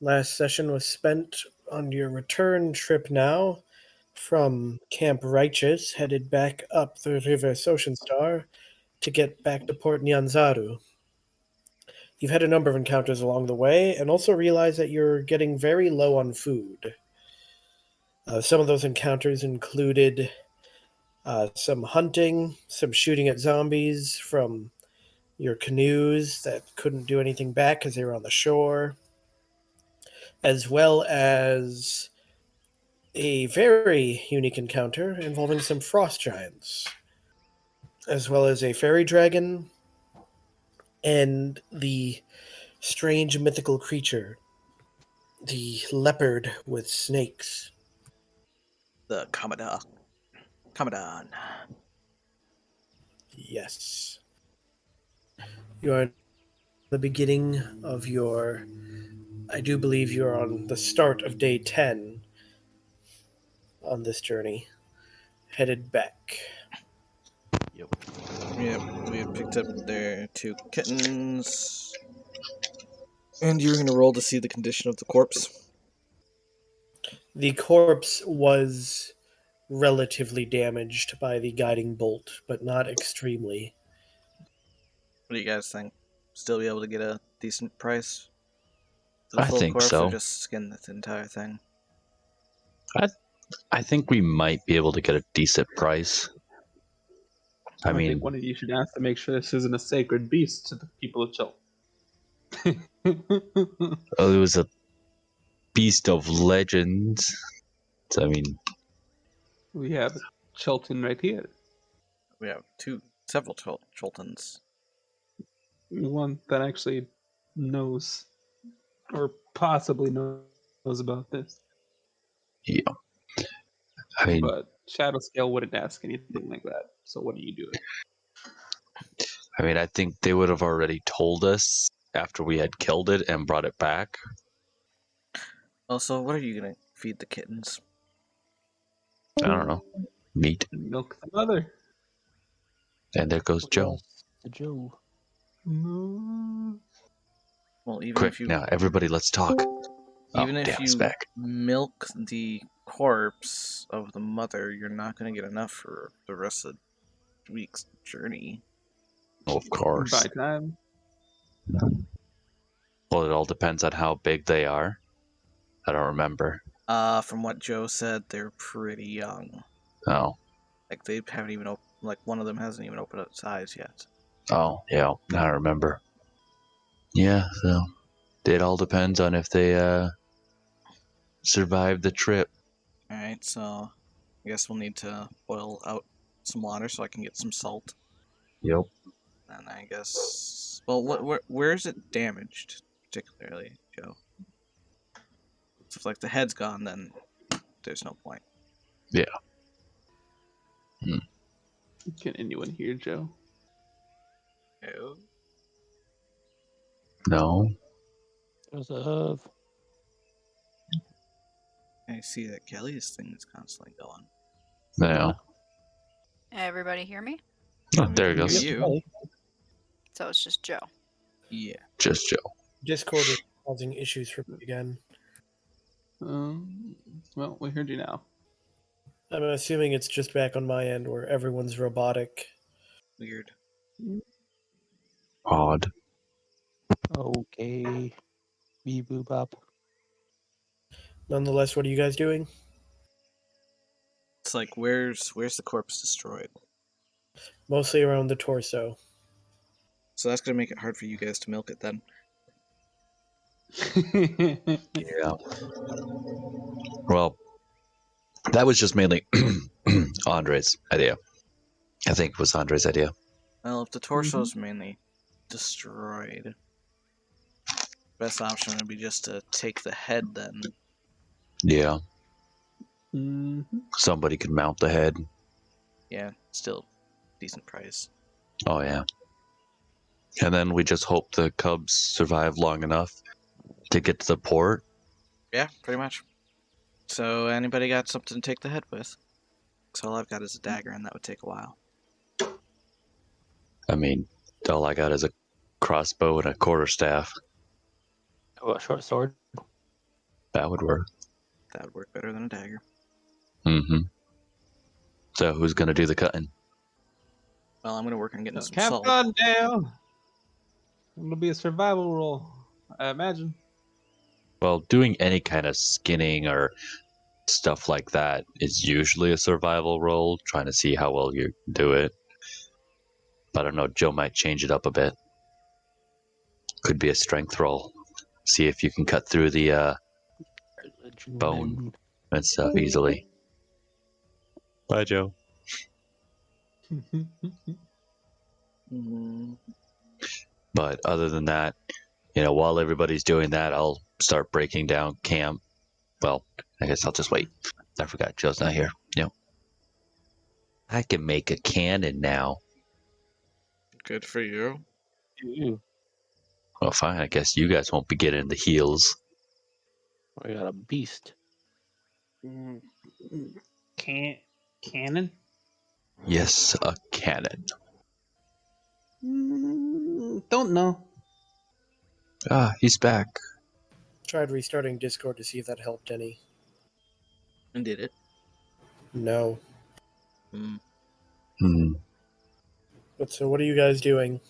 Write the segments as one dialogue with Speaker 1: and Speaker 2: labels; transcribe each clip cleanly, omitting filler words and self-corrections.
Speaker 1: Last session was spent on your return trip now from Camp Righteous, headed back up the River Ocean Star to get back to Port Nyanzaru. You've had a number of encounters along the way, and also realize that you're getting very low on food. Some of those encounters included some hunting, some shooting at zombies from your canoes that couldn't do anything back because they were on the shore, as well as a very unique encounter involving some frost giants, as well as a fairy dragon and the strange mythical creature, the leopard with snakes.
Speaker 2: The Kamadon.
Speaker 1: Yes. You are at the beginning of your... I do believe you're on the start of day 10 on this journey, headed back.
Speaker 2: Yep, we have picked up their 2 kittens. And you're going to roll to see the condition of the corpse.
Speaker 1: The corpse was relatively damaged by the guiding bolt, but not extremely.
Speaker 2: What do you guys think? Still be able to get a decent price for the
Speaker 3: I
Speaker 2: full
Speaker 3: think
Speaker 2: corpse,
Speaker 3: so.
Speaker 2: or just skin this entire thing?
Speaker 3: I think we might be able to get a decent price. I mean,
Speaker 4: think one of you should ask to make sure this isn't a sacred beast to the people of Chil.
Speaker 3: it was a beast of legends. I mean,
Speaker 4: We have Chilton right here.
Speaker 2: We have several Choltons.
Speaker 4: One that actually knows, or possibly knows about this.
Speaker 3: yeah. I mean,
Speaker 4: But Shadowscale wouldn't ask anything like that. So what are you doing?
Speaker 3: I think they would have already told us after we had killed it and brought it back.
Speaker 2: Also, what are you going to feed the kittens?
Speaker 3: I don't know. Meat.
Speaker 4: Milk the mother.
Speaker 3: And there goes Joe.
Speaker 5: The Joe.
Speaker 4: No.
Speaker 2: Well, even
Speaker 3: Quick,
Speaker 2: if you
Speaker 3: now, everybody, let's talk.
Speaker 2: even if
Speaker 3: damn, it's
Speaker 2: you
Speaker 3: back.
Speaker 2: milk the corpse of the mother, you're not going to get enough for the rest of the week's journey.
Speaker 3: Oh, of course.
Speaker 4: By time.
Speaker 3: Well, it all depends on how big they are. I don't remember.
Speaker 2: From what Joe said, they're pretty young.
Speaker 3: Oh.
Speaker 2: Like, they haven't even one of them hasn't even opened up its eyes yet.
Speaker 3: Oh, yeah. Now I remember. Yeah, so it all depends on if they survive the trip.
Speaker 2: Alright, so I guess we'll need to boil out some water so I can get some salt.
Speaker 3: Yep.
Speaker 2: And I guess... Well, where is it damaged, particularly, Joe? So if, the head's gone, then there's no point.
Speaker 3: Yeah.
Speaker 4: Can anyone hear Joe?
Speaker 2: No.
Speaker 3: No.
Speaker 5: There's a hoof.
Speaker 2: I see that Kelly's thing is constantly going.
Speaker 3: No.
Speaker 6: Everybody hear me?
Speaker 3: Oh, there it goes.
Speaker 2: You.
Speaker 6: So it's just Joe.
Speaker 2: Yeah.
Speaker 3: Just Joe.
Speaker 1: Discord is causing issues for me again.
Speaker 4: Well, we heard you now.
Speaker 1: I'm assuming it's just back on my end where everyone's robotic.
Speaker 2: Weird.
Speaker 3: Odd.
Speaker 5: Okay. Beep boop up.
Speaker 1: Nonetheless, what are you guys doing?
Speaker 2: It's like, where's the corpse destroyed?
Speaker 1: Mostly around the torso.
Speaker 2: So that's gonna make it hard for you guys to milk it then.
Speaker 3: Yeah. Well, that was just mainly Andre's idea. I think it was Andre's idea.
Speaker 2: Well, if the torso's mainly destroyed, best option would be just to take the head then.
Speaker 3: Yeah.
Speaker 4: Mm-hmm.
Speaker 3: Somebody could mount the head.
Speaker 2: Yeah, still decent price.
Speaker 3: Oh, yeah. And then we just hope the cubs survive long enough to get to the port.
Speaker 2: Yeah, pretty much. So, anybody got something to take the head with? Because all I've got is a dagger, and that would take a while.
Speaker 3: I mean, all I got is a crossbow and a quarterstaff.
Speaker 5: Oh, a short sword.
Speaker 3: That would work.
Speaker 2: That would work better than a dagger.
Speaker 3: Mm-hmm. So who's gonna do the cutting?
Speaker 2: Well, I'm gonna work on getting some
Speaker 4: Camp
Speaker 2: salt.
Speaker 4: on down. It'll be a survival roll, I imagine.
Speaker 3: Well, doing any kind of skinning or stuff like that is usually a survival roll, trying to see how well you do it. But I don't know, Joe might change it up a bit. Could be a strength roll. See if you can cut through the bone and stuff easily. Bye, Joe.
Speaker 2: Mm,
Speaker 3: But other than that, while everybody's doing that, I'll start breaking down camp. Well, I guess I'll just wait. I forgot Joe's not here. I can make a cannon now.
Speaker 2: good for you.
Speaker 5: Ooh,
Speaker 3: Well, fine. I guess you guys won't be getting the heels.
Speaker 5: I got a beast.
Speaker 4: Cannon?
Speaker 3: Yes, a cannon.
Speaker 4: Don't know.
Speaker 3: Ah, he's back.
Speaker 1: Tried restarting Discord to see if that helped any.
Speaker 2: And did it.
Speaker 1: No.
Speaker 2: Mm.
Speaker 1: But so what are you guys doing?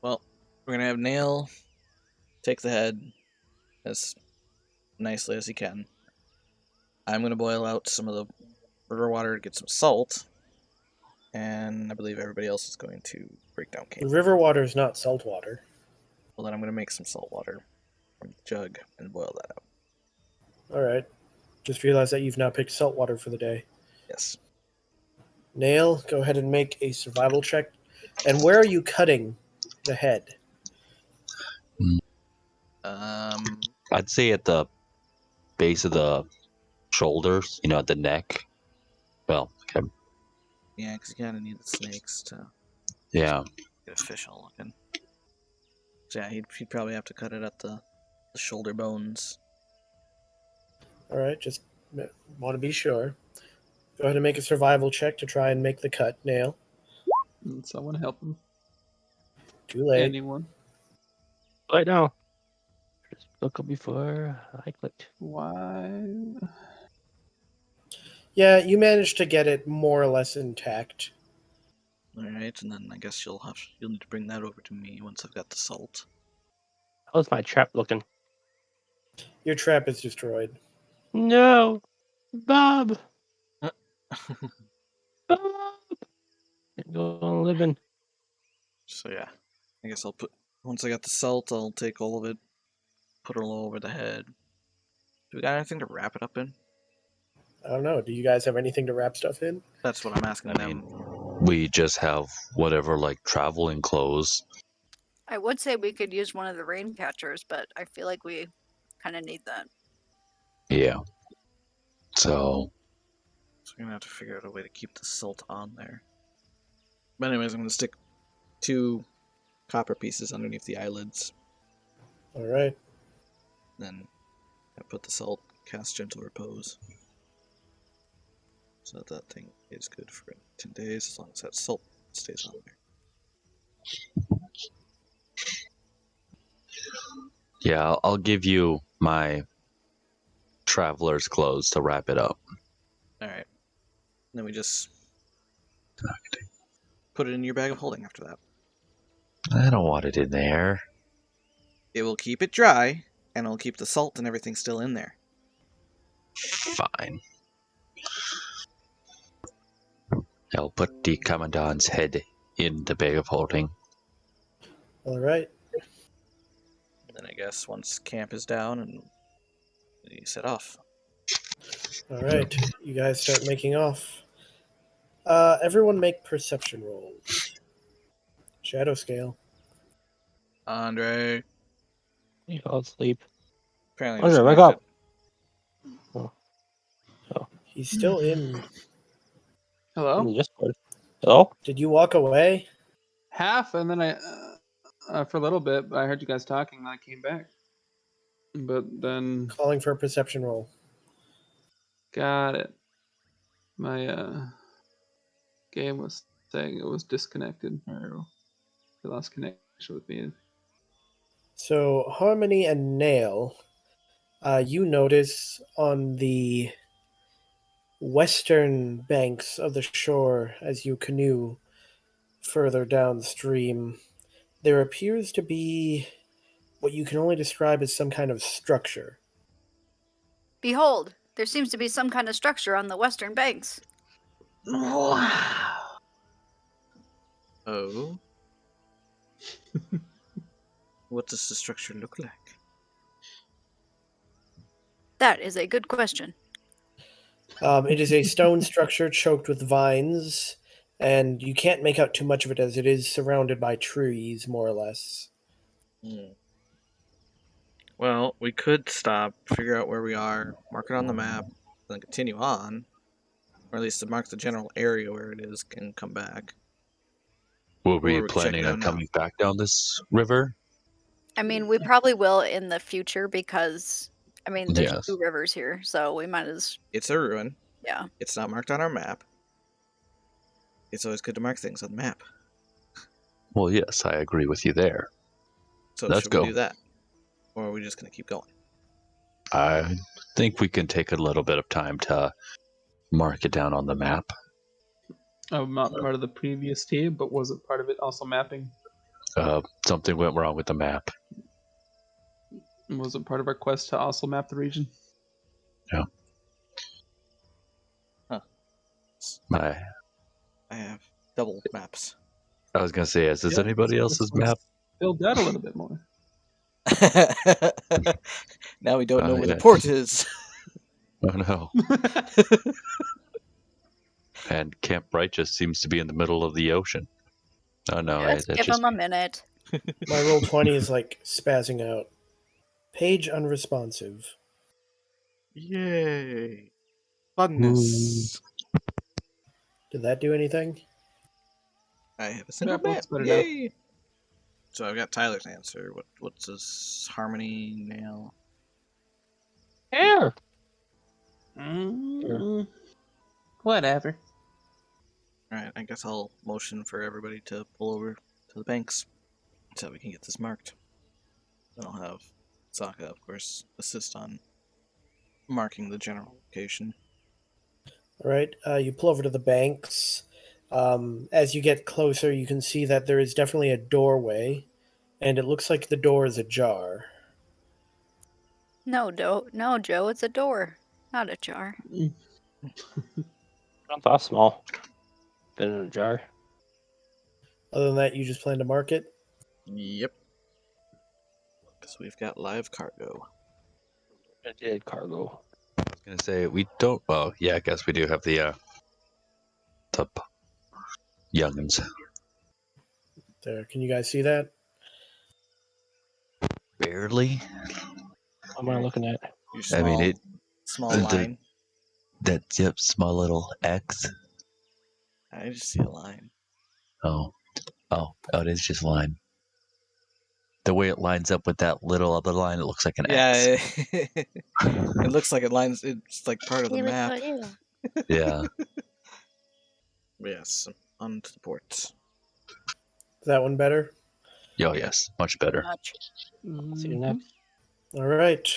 Speaker 2: Well, we're gonna have Nail take the head as nicely as he can. I'm gonna boil out some of the river water to get some salt, and I believe everybody else is going to break down camp.
Speaker 1: River water is not salt water.
Speaker 2: Well, then I'm gonna make some salt water from the jug and boil that out.
Speaker 1: Alright. Just realized that you've now picked salt water for the day.
Speaker 2: Yes.
Speaker 1: Nail, go ahead and make a survival check. And where are you cutting the head?
Speaker 3: I'd say at the base of the shoulders, at the neck. Well, okay.
Speaker 2: Yeah, because you kind of need the snakes to
Speaker 3: Yeah.
Speaker 2: get official looking. So yeah, he'd probably have to cut it at the shoulder bones.
Speaker 1: Alright, just want to be sure. Go ahead and make a survival check to try and make the cut, Nail.
Speaker 4: Someone help him.
Speaker 1: Too late.
Speaker 4: Anyone?
Speaker 5: Right now. Just look up before I clicked.
Speaker 4: Why?
Speaker 1: Yeah, you managed to get it more or less intact.
Speaker 2: All right, and then I guess you'll need to bring that over to me once I've got the salt.
Speaker 5: How's my trap looking?
Speaker 1: Your trap is destroyed.
Speaker 5: No! Bob! Bob! Go on living.
Speaker 2: So yeah, I guess once I got the salt, I'll take all of it, put it all over the head. Do we got anything to wrap it up in?
Speaker 1: I don't know. Do you guys have anything to wrap stuff in?
Speaker 2: That's what I'm asking
Speaker 3: I
Speaker 2: them.
Speaker 3: mean, we just have whatever, traveling clothes.
Speaker 6: I would say we could use one of the rain catchers, but I feel like we kind of need that.
Speaker 3: Yeah. So
Speaker 2: we're gonna have to figure out a way to keep the salt on there. But anyways, I'm gonna stick 2 copper pieces underneath the eyelids.
Speaker 1: Alright.
Speaker 2: Then I put the salt, cast gentle repose. So that thing is good for 10 days as long as that salt stays on there.
Speaker 3: yeah, I'll give you my traveler's clothes to wrap it up.
Speaker 2: Alright. Then we just put it in your bag of holding after that.
Speaker 3: I don't want it in there.
Speaker 2: It will keep it dry, and it'll keep the salt and everything still in there.
Speaker 3: Fine. I'll put the Kamadon's head in the bag of holding.
Speaker 1: Alright.
Speaker 2: Then I guess once camp is down, and you set off.
Speaker 1: Alright. You guys start making off. Everyone make perception rolls. Shadow scale.
Speaker 2: Andre.
Speaker 5: You fall asleep.
Speaker 2: Apparently
Speaker 5: Andre, wake up!
Speaker 1: He's still in.
Speaker 4: Hello?
Speaker 5: In the Discord. Hello?
Speaker 1: Did you walk away?
Speaker 4: Half, and then I for a little bit, I heard you guys talking, and I came back. But then...
Speaker 1: Calling for a perception roll.
Speaker 4: Got it. My game was saying it was disconnected, or they lost connection with me.
Speaker 1: So, Harmony and Nail, You notice on the western banks of the shore as you canoe further downstream, there appears to be what you can only describe as some kind of structure.
Speaker 6: Behold, there seems to be some kind of structure on the western banks.
Speaker 4: Wow.
Speaker 2: Oh. What does the structure look like?
Speaker 6: That is a good question.
Speaker 1: It is a stone structure choked with vines, and you can't make out too much of it as it is surrounded by trees, more or less.
Speaker 2: Well, we could stop, figure out where we are, mark it on the map, then continue on. Or at least to mark the general area where it is and come back.
Speaker 3: Were
Speaker 2: Or
Speaker 3: we
Speaker 2: we could check
Speaker 3: planning
Speaker 2: it
Speaker 3: on
Speaker 2: out now.
Speaker 3: coming back down this river?
Speaker 6: I mean, we probably will in the future because, I mean, there's
Speaker 3: Yes.
Speaker 6: 2 rivers here, so we might as,
Speaker 2: It's a ruin.
Speaker 6: yeah.
Speaker 2: It's not marked on our map. It's always good to mark things on the map.
Speaker 3: Well, yes, I agree with you there.
Speaker 2: So
Speaker 3: Let's
Speaker 2: should
Speaker 3: go.
Speaker 2: we do that? Or are we just going to keep going?
Speaker 3: I think we can take a little bit of time to mark it down on the map.
Speaker 4: Not part of the previous team, but wasn't part of it also mapping?
Speaker 3: Something went wrong with the map.
Speaker 4: Wasn't part of our quest to also map the region?
Speaker 3: Yeah.
Speaker 2: Huh.
Speaker 3: I
Speaker 2: I have double maps.
Speaker 3: was gonna say, is this
Speaker 4: Yeah,
Speaker 3: anybody
Speaker 4: so
Speaker 3: else's
Speaker 4: let's
Speaker 3: map?
Speaker 4: build that a little bit more.
Speaker 2: Now we don't know where the
Speaker 3: Yeah.
Speaker 2: port is.
Speaker 3: Oh no. And Camp Righteous seems to be in the middle of the ocean. Oh no,
Speaker 6: Just
Speaker 3: that's
Speaker 6: give
Speaker 3: just
Speaker 6: them a minute.
Speaker 1: My roll 20 is like spazzing out. Page unresponsive.
Speaker 2: Yay. Funness.
Speaker 1: Did that do anything?
Speaker 2: I have a single
Speaker 4: Yeah,
Speaker 2: map.
Speaker 4: looks better now.
Speaker 2: Yay. So I've got Tyler's answer. What's his harmony nail?
Speaker 5: Here.
Speaker 4: Whatever.
Speaker 2: Alright, I guess I'll motion for everybody to pull over to the banks so we can get this marked. Then I'll have Sokka, of course, assist on marking the general location.
Speaker 1: All right, you pull over to the banks. As you get closer, you can see that there is definitely a doorway, and it looks like the door is ajar.
Speaker 6: No, Joe, it's a door, not a jar.
Speaker 5: Not that small. Been in a jar.
Speaker 1: Other than that, you just plan to mark it?
Speaker 2: Yep. Because we've got live cargo.
Speaker 5: I did cargo.
Speaker 3: I was gonna say we don't. Well, yeah, I guess we do have the youngins.
Speaker 1: There, can you guys see that?
Speaker 3: Barely.
Speaker 5: What am I looking at?
Speaker 2: Your small,
Speaker 3: I mean it.
Speaker 2: small
Speaker 3: the-
Speaker 2: line.
Speaker 3: That yep, small little X.
Speaker 2: I just see a line.
Speaker 3: Oh, it is just line. The way it lines up with that little other line, it looks like an
Speaker 2: Yeah,
Speaker 3: X.
Speaker 2: it looks like it lines. It's like part of the map.
Speaker 3: Yeah.
Speaker 2: Yes, onto the port.
Speaker 1: Is that one better?
Speaker 3: Oh yes, much better.
Speaker 6: Much.
Speaker 5: See you next.
Speaker 1: All right.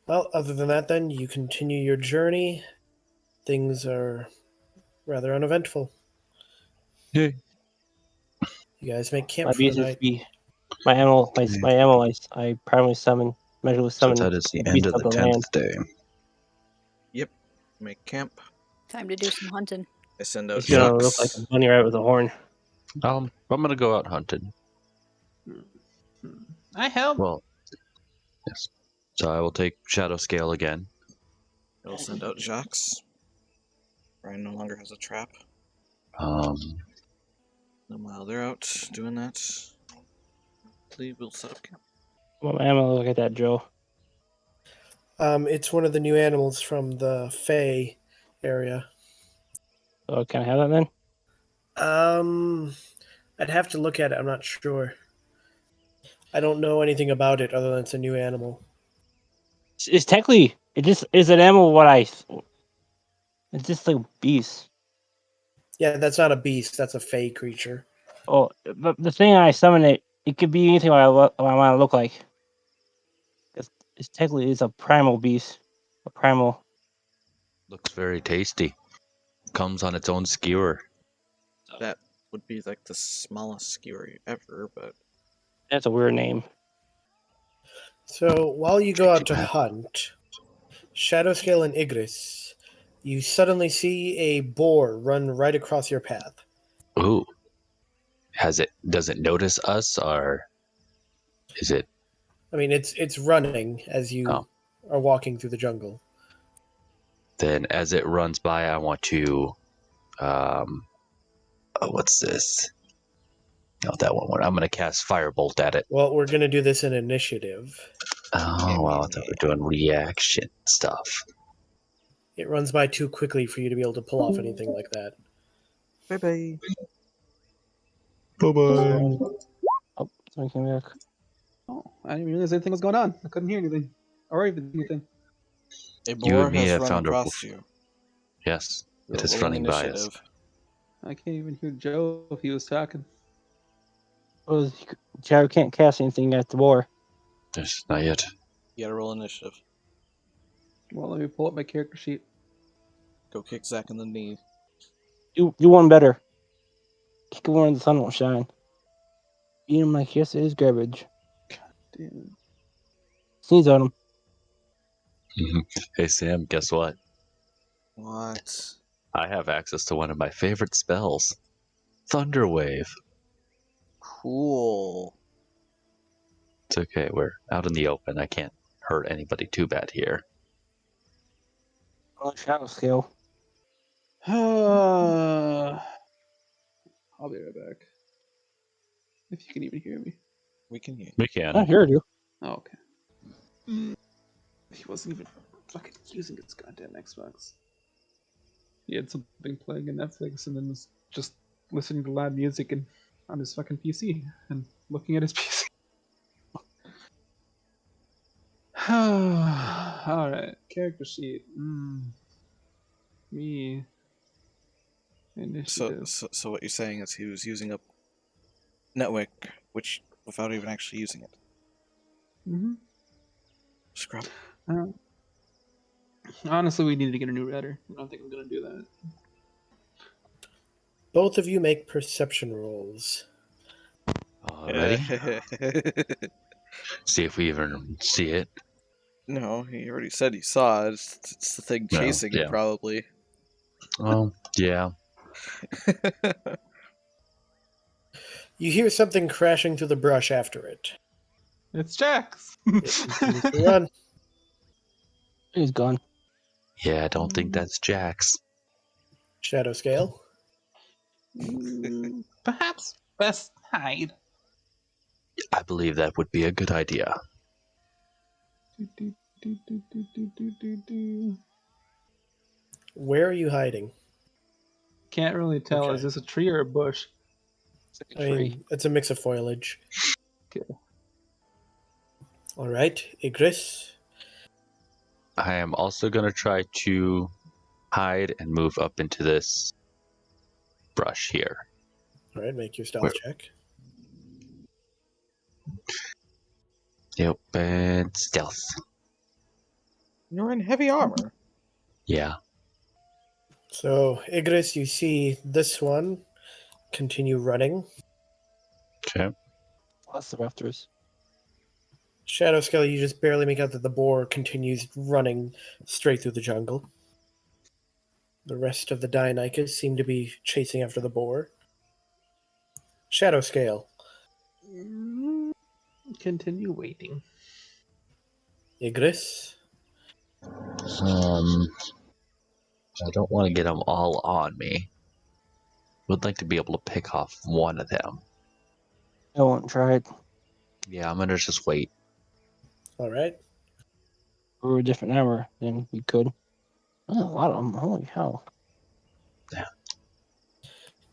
Speaker 1: Well, other than that, then, you continue your journey. Things are rather uneventful.
Speaker 3: Yay.
Speaker 1: You guys make camp
Speaker 5: My
Speaker 1: for the
Speaker 5: beast is
Speaker 1: night.
Speaker 5: be my animal. My animal. I primarily summon. Measurely
Speaker 3: So
Speaker 5: summon.
Speaker 3: that is the
Speaker 5: a
Speaker 3: end
Speaker 5: beast
Speaker 3: of the
Speaker 5: land.
Speaker 3: 10th day.
Speaker 2: Yep, make camp.
Speaker 6: Time to do some hunting.
Speaker 2: I send out
Speaker 5: It's gonna look like
Speaker 2: Jacques.
Speaker 5: a bunny rabbit with a horn.
Speaker 3: I'm gonna go out hunting.
Speaker 4: I help.
Speaker 3: Well, yes. So I will take Shadow Scale again.
Speaker 2: I will send out Jacques. Brian no longer has a trap.
Speaker 3: Um,
Speaker 2: And while they're out doing that, we'll set up camp.
Speaker 5: Well, I'm gonna look at that, Joe.
Speaker 1: It's one of the new animals from the Fae area.
Speaker 5: So can I have that then?
Speaker 1: I'd have to look at it. I'm not sure. I don't know anything about it other than it's a new animal.
Speaker 5: It's technically it just is an animal. It's just like beast.
Speaker 1: Yeah, that's not a beast. That's a Fae creature.
Speaker 5: Oh, but the thing I summon it could be anything what I want to look like. It's technically a primal beast. A primal.
Speaker 3: Looks very tasty. Comes on its own skewer.
Speaker 2: That would be like the smallest skewer ever, but
Speaker 5: That's a weird name.
Speaker 1: So while you go out to hunt, Shadowscale and Igris, you suddenly see a boar run right across your path.
Speaker 3: Ooh. Does it notice us, or is it?
Speaker 1: I mean, it's running as you are walking through the jungle.
Speaker 3: Then as it runs by, I want to, what's this? No, that one. I'm going to cast Firebolt at it.
Speaker 1: Well, we're going to do this in initiative.
Speaker 3: Oh, well, I thought we were doing reaction stuff.
Speaker 1: It runs by too quickly for you to be able to pull off anything like that.
Speaker 2: bye-bye.
Speaker 3: Bye-bye.
Speaker 5: Oh, somebody came back.
Speaker 4: Oh, I didn't even realize anything was going on. I couldn't hear anything. Or even anything.
Speaker 2: A
Speaker 3: You
Speaker 2: boar
Speaker 3: and me
Speaker 2: has
Speaker 3: have
Speaker 2: run
Speaker 3: found a
Speaker 2: across you.
Speaker 3: Yes,
Speaker 2: You're
Speaker 3: it is
Speaker 2: rolling
Speaker 3: running by us.
Speaker 2: initiative.
Speaker 4: I can't even hear Joe if he was talking.
Speaker 5: Well, Jared can't cast anything at the boar.
Speaker 3: Yes, not yet.
Speaker 2: You gotta roll initiative.
Speaker 4: Well, let me pull up my character sheet.
Speaker 2: Go kick Zach in the knee.
Speaker 5: You one better. Kick him where the sun won't shine. Beat him like yes, it is garbage.
Speaker 4: Damn.
Speaker 5: Sneeze on him.
Speaker 3: Hey, Sam, guess what?
Speaker 2: What?
Speaker 3: I have access to one of my favorite spells, Thunderwave.
Speaker 2: Cool.
Speaker 3: It's okay, we're out in the open. I can't hurt anybody too bad here.
Speaker 5: Oh, shadow scale.
Speaker 4: I'll be right back. If you can even hear me.
Speaker 2: We can hear.
Speaker 3: We
Speaker 5: I
Speaker 3: can.
Speaker 5: heard you.
Speaker 4: Oh, okay. He wasn't even fucking using his goddamn Xbox. He had something playing in Netflix and then was just listening to loud music and on his fucking PC and looking at his PC. Alright, character sheet. Me. Initiative.
Speaker 2: So what you're saying is he was using a network, which without even actually using it.
Speaker 4: Mm-hmm.
Speaker 2: Scrub.
Speaker 4: Honestly, we need to get a new router. I don't think I'm gonna do that.
Speaker 1: Both of you make perception rolls.
Speaker 3: Alrighty. See if we even see it.
Speaker 2: No, he already said he saw it. It's the thing
Speaker 3: No,
Speaker 2: chasing him,
Speaker 3: yeah.
Speaker 2: probably.
Speaker 3: Oh, yeah.
Speaker 1: You hear something crashing through the brush after it.
Speaker 4: It's Jax.
Speaker 1: It continues to run.
Speaker 5: He's gone.
Speaker 3: Yeah, I don't think that's Jax.
Speaker 1: Shadowscale.
Speaker 4: Perhaps best hide.
Speaker 3: I believe that would be a good idea.
Speaker 1: Where are you hiding?
Speaker 4: Can't really tell.
Speaker 1: Okay.
Speaker 4: Is this a tree or a bush?
Speaker 5: It's like
Speaker 1: I
Speaker 5: a tree.
Speaker 1: mean, it's a mix of foliage.
Speaker 4: Okay.
Speaker 1: All right, Igris.
Speaker 3: I am also going to try to hide and move up into this brush here.
Speaker 1: All right, make your stealth
Speaker 3: Where-
Speaker 1: check.
Speaker 3: Yep, and stealth.
Speaker 2: You're in heavy armor.
Speaker 3: Yeah.
Speaker 1: So, Igris, you see this one continue running.
Speaker 3: Okay.
Speaker 5: Plus the rafters.
Speaker 1: Shadowscale, you just barely make out that the boar continues running straight through the jungle. The rest of the Dionychus seem to be chasing after the boar. Shadowscale.
Speaker 4: Continue waiting.
Speaker 1: Igris.
Speaker 3: I don't want to get them all on me. Would like to be able to pick off one of them.
Speaker 5: I won't try it.
Speaker 3: Yeah, I'm going to just wait.
Speaker 1: All right.
Speaker 5: If we were a different number, then we could. Oh, a lot of them. Holy hell.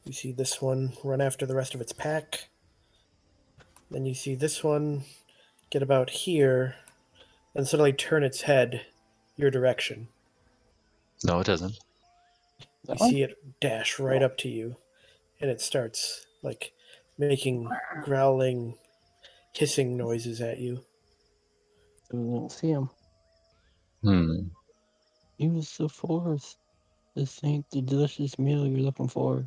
Speaker 1: You see this one run after the rest of its pack. Then you see this one get about here and suddenly turn its head your direction.
Speaker 3: No, it doesn't.
Speaker 1: You see it dash right up to you, and it starts like making growling, hissing noises at you.
Speaker 5: I don't see him.
Speaker 3: Hmm.
Speaker 5: Use the force. This ain't the delicious meal you're looking for.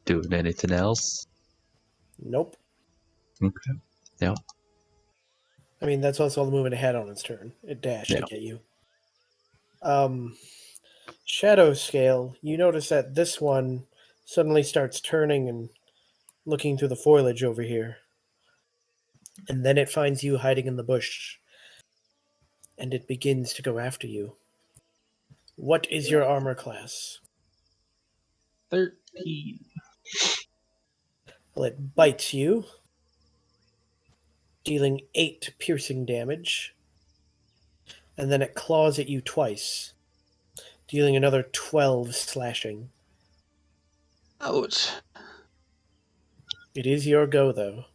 Speaker 3: Doing anything else?
Speaker 1: Nope.
Speaker 3: Okay. Yeah.
Speaker 1: I mean, that's also the movement it had on its turn. It dashed to
Speaker 3: Yeah.
Speaker 1: get you. Shadow scale, you notice that this one suddenly starts turning and looking through the foliage over here. And then it finds you hiding in the bush. And it begins to go after you. What is your armor class?
Speaker 4: 13.
Speaker 1: Well, it bites you, dealing 8 piercing damage. And then it claws at you twice, dealing another 12 slashing.
Speaker 4: Ouch.
Speaker 1: It is your go, though.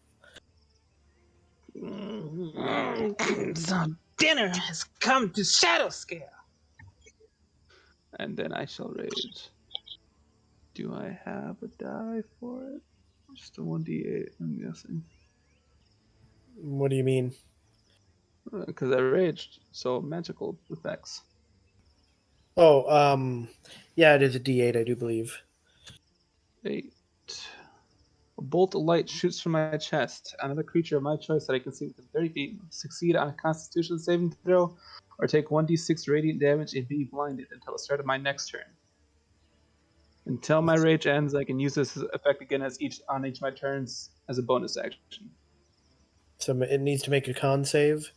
Speaker 4: So dinner has come to shadow scale. And then I shall rage. Do I have a die for it? Just a 1d8, I'm guessing.
Speaker 1: What do you mean?
Speaker 4: Because I raged, so magical effects.
Speaker 1: Oh, yeah, it is a D8, I do believe.
Speaker 4: 8. A bolt of light shoots from my chest. Another creature of my choice that I can see within 30 feet must succeed on a Constitution saving throw, or take 1d6 radiant damage and be blinded until the start of my next turn. Until my rage ends, I can use this effect again on each of my turns as a bonus action.
Speaker 1: So it needs to make a con save.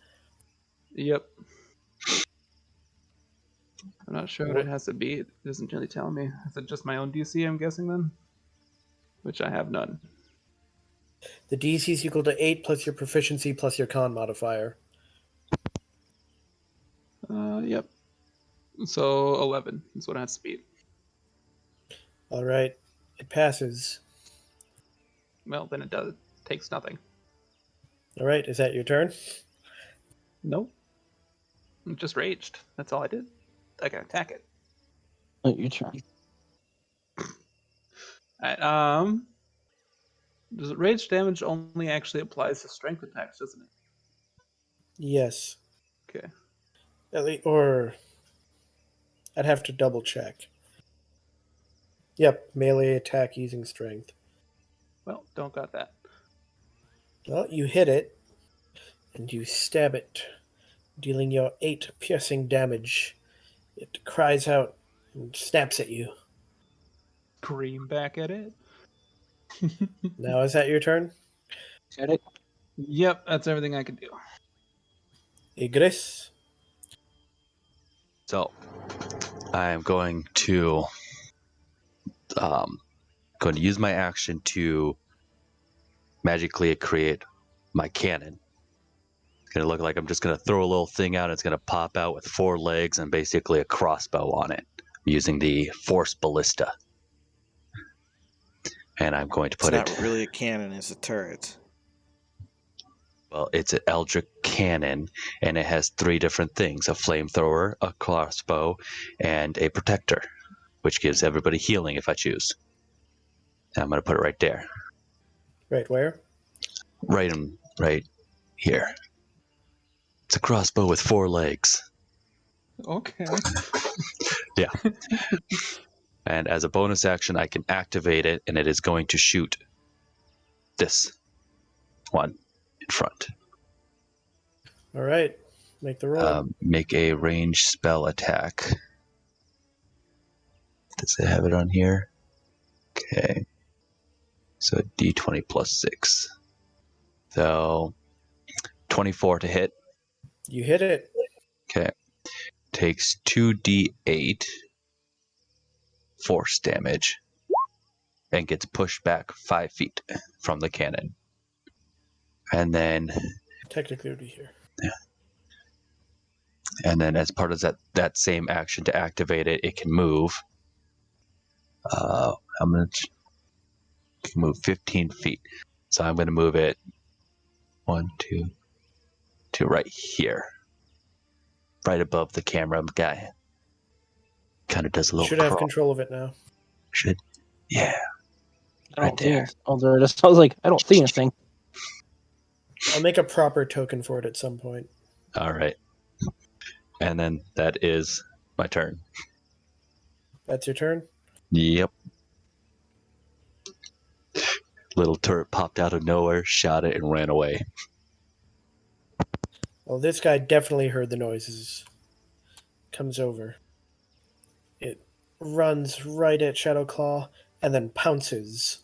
Speaker 4: Yep. I'm not sure what it has to be. It doesn't really tell me. Is it just my own DC, I'm guessing then? Which I have none.
Speaker 1: The DC is equal to 8 plus your proficiency plus your con modifier.
Speaker 4: Yep. So 11 is what it has to be.
Speaker 1: All right. It passes.
Speaker 4: Well, then it does. It takes nothing.
Speaker 1: All right. Is that your turn?
Speaker 4: Nope. I'm just raged. That's all I did. I can attack it.
Speaker 5: Oh, your turn.
Speaker 4: Alright, does it rage damage only actually applies to strength attacks, doesn't it?
Speaker 1: Yes.
Speaker 4: Okay.
Speaker 1: Or I'd have to double check. Yep. Melee attack using strength.
Speaker 4: Well, don't got that.
Speaker 1: Well, you hit it, and you stab it, dealing your 8 piercing damage. It cries out and snaps at you.
Speaker 4: Scream back at it.
Speaker 1: Now is that your turn?
Speaker 5: Got it?
Speaker 4: Yep, that's everything I can do.
Speaker 1: Igris?
Speaker 3: So I am going to use my action to magically create my cannon. It's gonna look like I'm just gonna throw a little thing out. It's gonna pop out with 4 legs and basically a crossbow on it, using the Force Ballista. And I'm going to
Speaker 2: It's
Speaker 3: put
Speaker 2: not
Speaker 3: it.
Speaker 2: really a cannon, it's a turret.
Speaker 3: Well, it's an Eldritch Cannon, and it has 3 different things: a flamethrower, a crossbow, and a protector, which gives everybody healing if I choose. And I'm going to put it right there.
Speaker 1: Right where?
Speaker 3: Right here. It's a crossbow with 4 legs.
Speaker 4: Okay.
Speaker 3: Yeah. And as a bonus action, I can activate it, and it is going to shoot this one in front.
Speaker 1: All right. Make the roll.
Speaker 3: Make a ranged spell attack. Does it have it on here? Okay. So d20 plus 6. So 24 to hit.
Speaker 1: You hit it.
Speaker 3: Okay. Takes 2d8 force damage and gets pushed back 5 feet from the cannon. And then
Speaker 1: Technically, it would be here.
Speaker 3: as part of that same action to activate it, it can move. How much? It can move 15 feet. So I'm going to move it 1, 2, to right here, right above the camera guy. Kind of does a
Speaker 1: You
Speaker 3: little
Speaker 1: should have
Speaker 3: crawl.
Speaker 1: control of it now.
Speaker 3: Should, yeah,
Speaker 5: I
Speaker 3: right
Speaker 5: don't see
Speaker 3: there.
Speaker 5: it. Oh, there it is. I was like, I don't see anything.
Speaker 1: I'll make a proper token for it at some point.
Speaker 3: All right. And then that is my turn.
Speaker 1: That's your turn?
Speaker 3: Yep. Little turret popped out of nowhere, shot it, and ran away.
Speaker 1: Well, this guy definitely heard the noises. Comes over. It runs right at Shadowclaw and then pounces.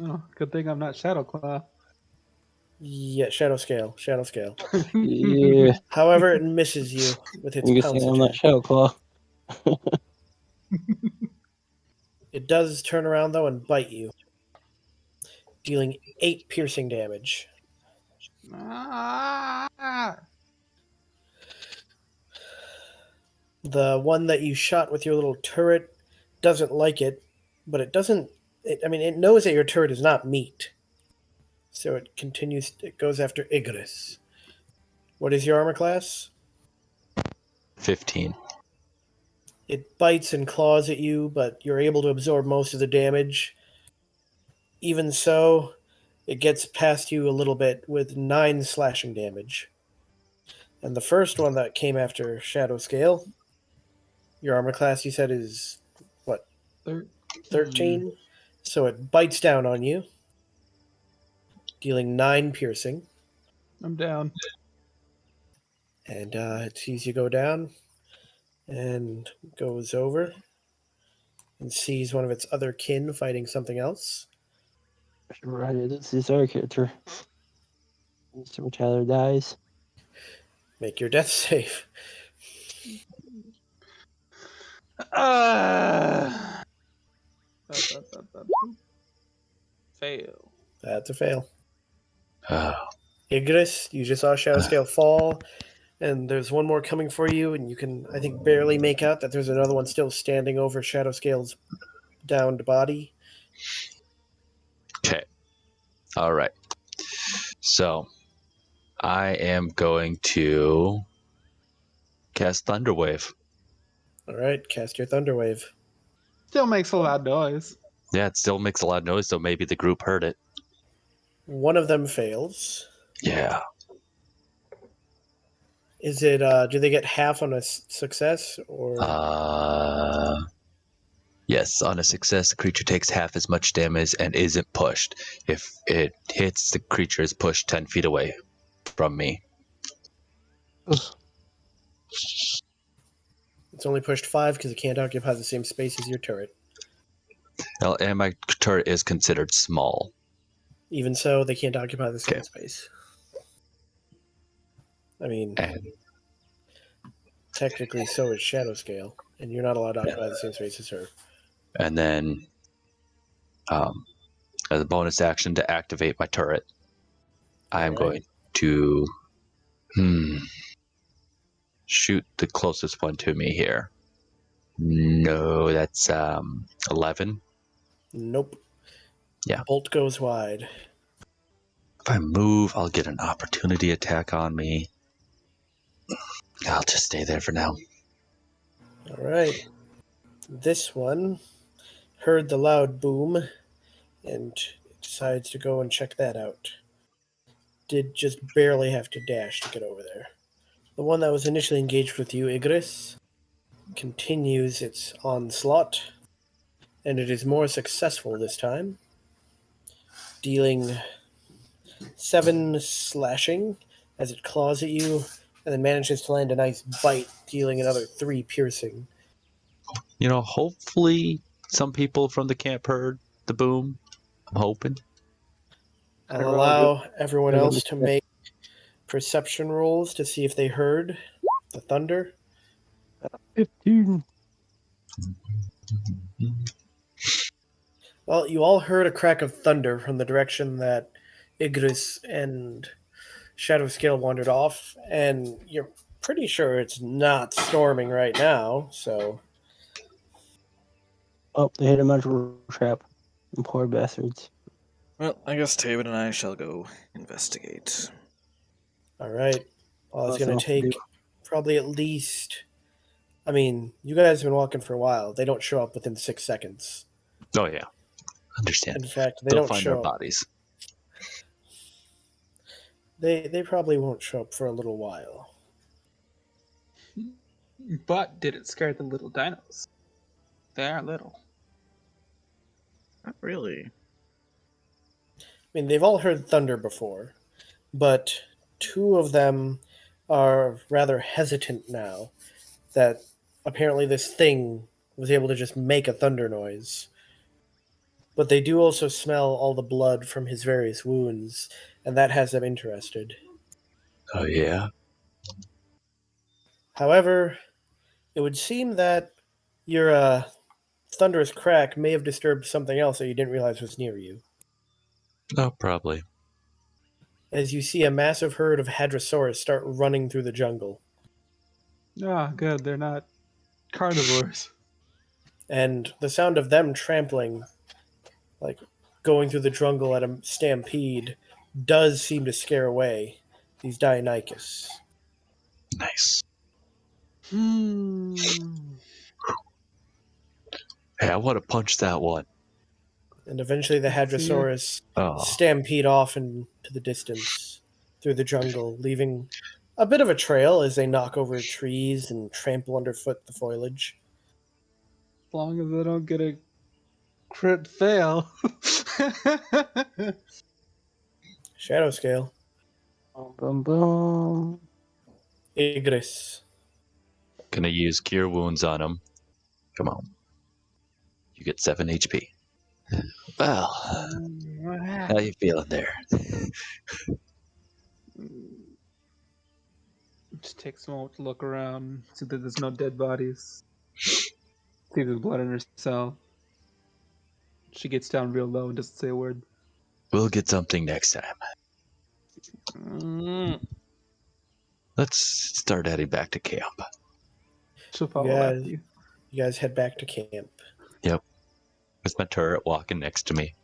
Speaker 4: Oh, good thing I'm not Shadowclaw.
Speaker 1: Yeah, Shadow Scale.
Speaker 5: Yeah.
Speaker 1: However, it misses you with its
Speaker 5: I'm
Speaker 1: pounce
Speaker 5: guessing I'm not
Speaker 1: attack.
Speaker 5: Shadowclaw.
Speaker 1: It does turn around, though, and bite you, dealing 8 piercing damage.
Speaker 4: Ah!
Speaker 1: The one that you shot with your little turret doesn't like it, but it doesn't... it knows that your turret is not meat. So it continues... It goes after Igris. What is your armor class?
Speaker 3: 15.
Speaker 1: It bites and claws at you, but you're able to absorb most of the damage. Even so, it gets past you a little bit with 9 slashing damage. And the first one that came after Shadow Scale, your armor class, you said, is, what, 13? So it bites down on you, dealing 9 piercing.
Speaker 4: I'm down.
Speaker 1: And it sees you go down and goes over and sees one of its other kin fighting something else.
Speaker 5: Right, this is our character. Mr. Tyler dies.
Speaker 1: Make your death save.
Speaker 4: Fail.
Speaker 1: That's a fail.
Speaker 3: Oh,
Speaker 1: Igris, you just saw Shadow Scale fall, and there's one more coming for you, and you can, I think, barely make out that there's another one still standing over Shadow Scale's downed body.
Speaker 3: okay. All right. So I am going to cast Thunderwave.
Speaker 1: All right, cast your Thunderwave.
Speaker 4: Still makes a loud noise.
Speaker 3: Yeah, it still makes a lot of noise, so maybe the group heard it.
Speaker 1: One of them fails.
Speaker 3: Yeah.
Speaker 1: Is it, do they get half on a success, or...
Speaker 3: Yes, on a success, the creature takes half as much damage and isn't pushed. If it hits, the creature is pushed 10 feet away from me.
Speaker 5: Ugh.
Speaker 1: It's only pushed 5 because it can't occupy the same space as your turret.
Speaker 3: Well, and my turret is considered small.
Speaker 1: Even so, they can't occupy the same
Speaker 3: Okay.
Speaker 1: space. I mean,
Speaker 3: And
Speaker 1: technically so is Shadow Scale, and you're not allowed to occupy the same space as her.
Speaker 3: and then, as a bonus action to activate my turret, I am
Speaker 1: Alright.
Speaker 3: going to shoot the closest one to me here. No, that's 11.
Speaker 1: Nope.
Speaker 3: Yeah.
Speaker 1: Bolt goes wide.
Speaker 3: If I move, I'll get an opportunity attack on me. I'll just stay there for now.
Speaker 1: Alright. This one heard the loud boom and decides to go and check that out. Did just barely have to dash to get over there. The one that was initially engaged with you, Igris, continues its onslaught, and it is more successful this time, dealing 7 slashing as it claws at you, and then manages to land a nice bite, dealing another 3 piercing.
Speaker 3: You know, hopefully some people from the camp heard the boom. I'm hoping.
Speaker 1: I'll allow everyone else to make perception rolls to see if they heard the thunder.
Speaker 5: 15.
Speaker 1: Well, you all heard a crack of thunder from the direction that Igris and Shadow Scale wandered off, and you're pretty sure it's not storming right now, so...
Speaker 5: Oh, they hit a mental trap. Them poor bastards.
Speaker 2: Well, I guess Taven and I shall go investigate.
Speaker 1: Alright. Well, it's
Speaker 5: Nothing
Speaker 1: going
Speaker 5: else
Speaker 1: to
Speaker 5: to do.
Speaker 1: take probably at least... I mean, you guys have been walking for a while. They don't show up within 6 seconds.
Speaker 3: Oh, yeah. Understand.
Speaker 1: In fact, they
Speaker 3: They'll
Speaker 1: don't
Speaker 3: find
Speaker 1: show
Speaker 3: our
Speaker 1: up.
Speaker 3: bodies.
Speaker 1: They probably won't show up for a little while.
Speaker 4: But did it scare the little dinos? They are little.
Speaker 2: Not really.
Speaker 1: I mean, they've all heard thunder before, but two of them are rather hesitant now that apparently this thing was able to just make a thunder noise. But they do also smell all the blood from his various wounds, and that has them interested.
Speaker 3: Oh, yeah?
Speaker 1: However, it would seem that your thunderous crack may have disturbed something else that you didn't realize was near you.
Speaker 3: Oh, probably.
Speaker 1: As you see a massive herd of Hadrosaurus start running through the jungle.
Speaker 4: Ah, good. They're not carnivores.
Speaker 1: And the sound of them trampling, like going through the jungle at a stampede, does seem to scare away these Deinonychus.
Speaker 3: Nice.
Speaker 4: Hmm.
Speaker 3: Hey, I want to punch that one.
Speaker 1: And eventually the Hadrosaurus
Speaker 3: Oh,
Speaker 1: stampede off into the distance through the jungle, leaving a bit of a trail as they knock over trees and trample underfoot the foliage.
Speaker 4: As long as I don't get a crit fail.
Speaker 1: Shadow scale.
Speaker 5: Boom, boom, boom.
Speaker 1: Igris.
Speaker 3: gonna use Cure Wounds on him. Come on. You get 7 HP. Well,
Speaker 4: What
Speaker 3: how
Speaker 4: happened?
Speaker 3: you feeling there?
Speaker 4: Just takes a moment to look around, see that there's no dead bodies. See there's blood in her cell. She gets down real low and doesn't say a word.
Speaker 3: We'll get something next time.
Speaker 4: Mm.
Speaker 3: Let's start heading back to camp.
Speaker 4: She'll follow
Speaker 1: Yeah.
Speaker 4: after you.
Speaker 1: You guys head back to camp.
Speaker 3: Yep. With my turret walking next to me.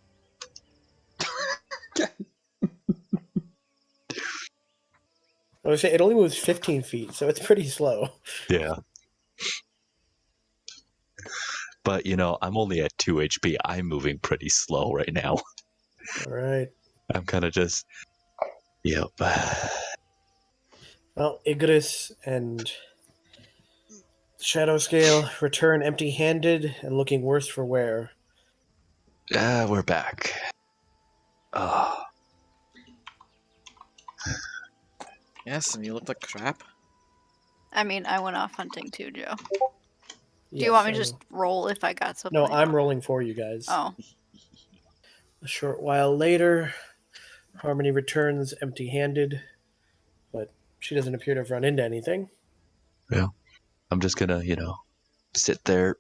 Speaker 1: I would say it only moves 15 feet, so it's pretty slow.
Speaker 3: Yeah. But, I'm only at 2 HP. I'm moving pretty slow right now.
Speaker 1: All right.
Speaker 3: I'm kind of just... Yep.
Speaker 1: Well, Igris and Shadow Scale return empty-handed and looking worse for wear.
Speaker 3: We're back. Oh,
Speaker 2: Yes, and you look like crap.
Speaker 6: I mean, I went off hunting too, Joe. Do
Speaker 1: Yes,
Speaker 6: you want me to
Speaker 1: I
Speaker 6: just roll if I got something?
Speaker 1: know. No, I'm rolling for you guys.
Speaker 6: Oh,
Speaker 1: A short while later, Harmony returns empty-handed, but she doesn't appear to have run into anything.
Speaker 3: I'm just gonna, sit there.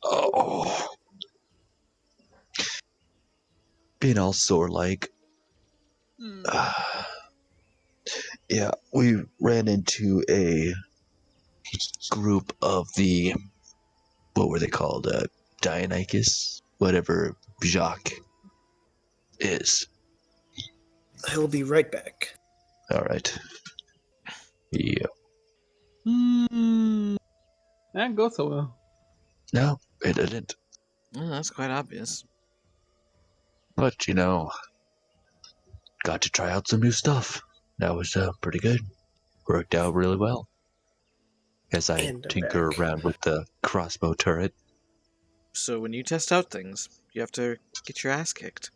Speaker 3: Oh. Being all sore-like. Yeah, we ran into a group of the, what were they called? Deinonychus? Whatever Jacques is.
Speaker 1: He'll be right back.
Speaker 3: All right. Yeah.
Speaker 4: That didn't go so well.
Speaker 3: No, it didn't.
Speaker 2: Well, that's quite obvious.
Speaker 3: But, got to try out some new stuff. That was pretty good. Worked out really well. As I
Speaker 1: And I'm
Speaker 3: tinker
Speaker 1: back.
Speaker 3: around with the crossbow turret.
Speaker 2: So when you test out things, you have to get your ass kicked.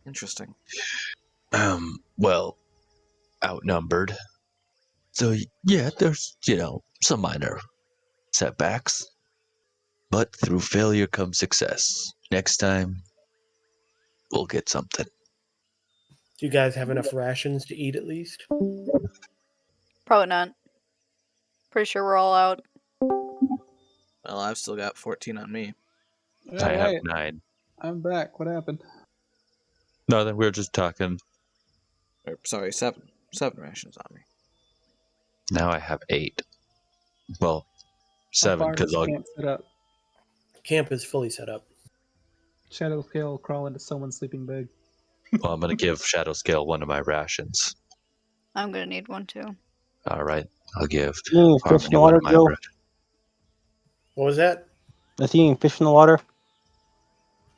Speaker 2: Interesting.
Speaker 3: Well, outnumbered. So, yeah, there's, some minor setbacks. But through failure comes success. Next time, we'll get something.
Speaker 1: Do you guys have enough rations to eat at least?
Speaker 6: probably not. Pretty sure we're all out.
Speaker 2: Well, I've still got 14 on me.
Speaker 3: I have
Speaker 4: Alright,
Speaker 3: 9.
Speaker 4: I'm back. What happened?
Speaker 3: No, then we were just talking.
Speaker 2: Or, sorry, 7. 7 rations on me.
Speaker 3: Now I have 8. Well,
Speaker 4: How
Speaker 3: 7
Speaker 4: far
Speaker 3: because
Speaker 4: is
Speaker 3: I'll.
Speaker 4: camp set up?
Speaker 1: Camp is fully set up.
Speaker 4: Shadow Scale will crawl into someone's sleeping bag.
Speaker 3: Well, I'm gonna give Shadow Scale one of my rations.
Speaker 6: I'm gonna need one too.
Speaker 3: All right, I'll give
Speaker 5: You eating fish in
Speaker 3: Harmony
Speaker 5: the
Speaker 3: one
Speaker 5: water,
Speaker 3: of my
Speaker 5: Joe?
Speaker 3: rations.
Speaker 1: What was that?
Speaker 5: Is he eating fish in the water?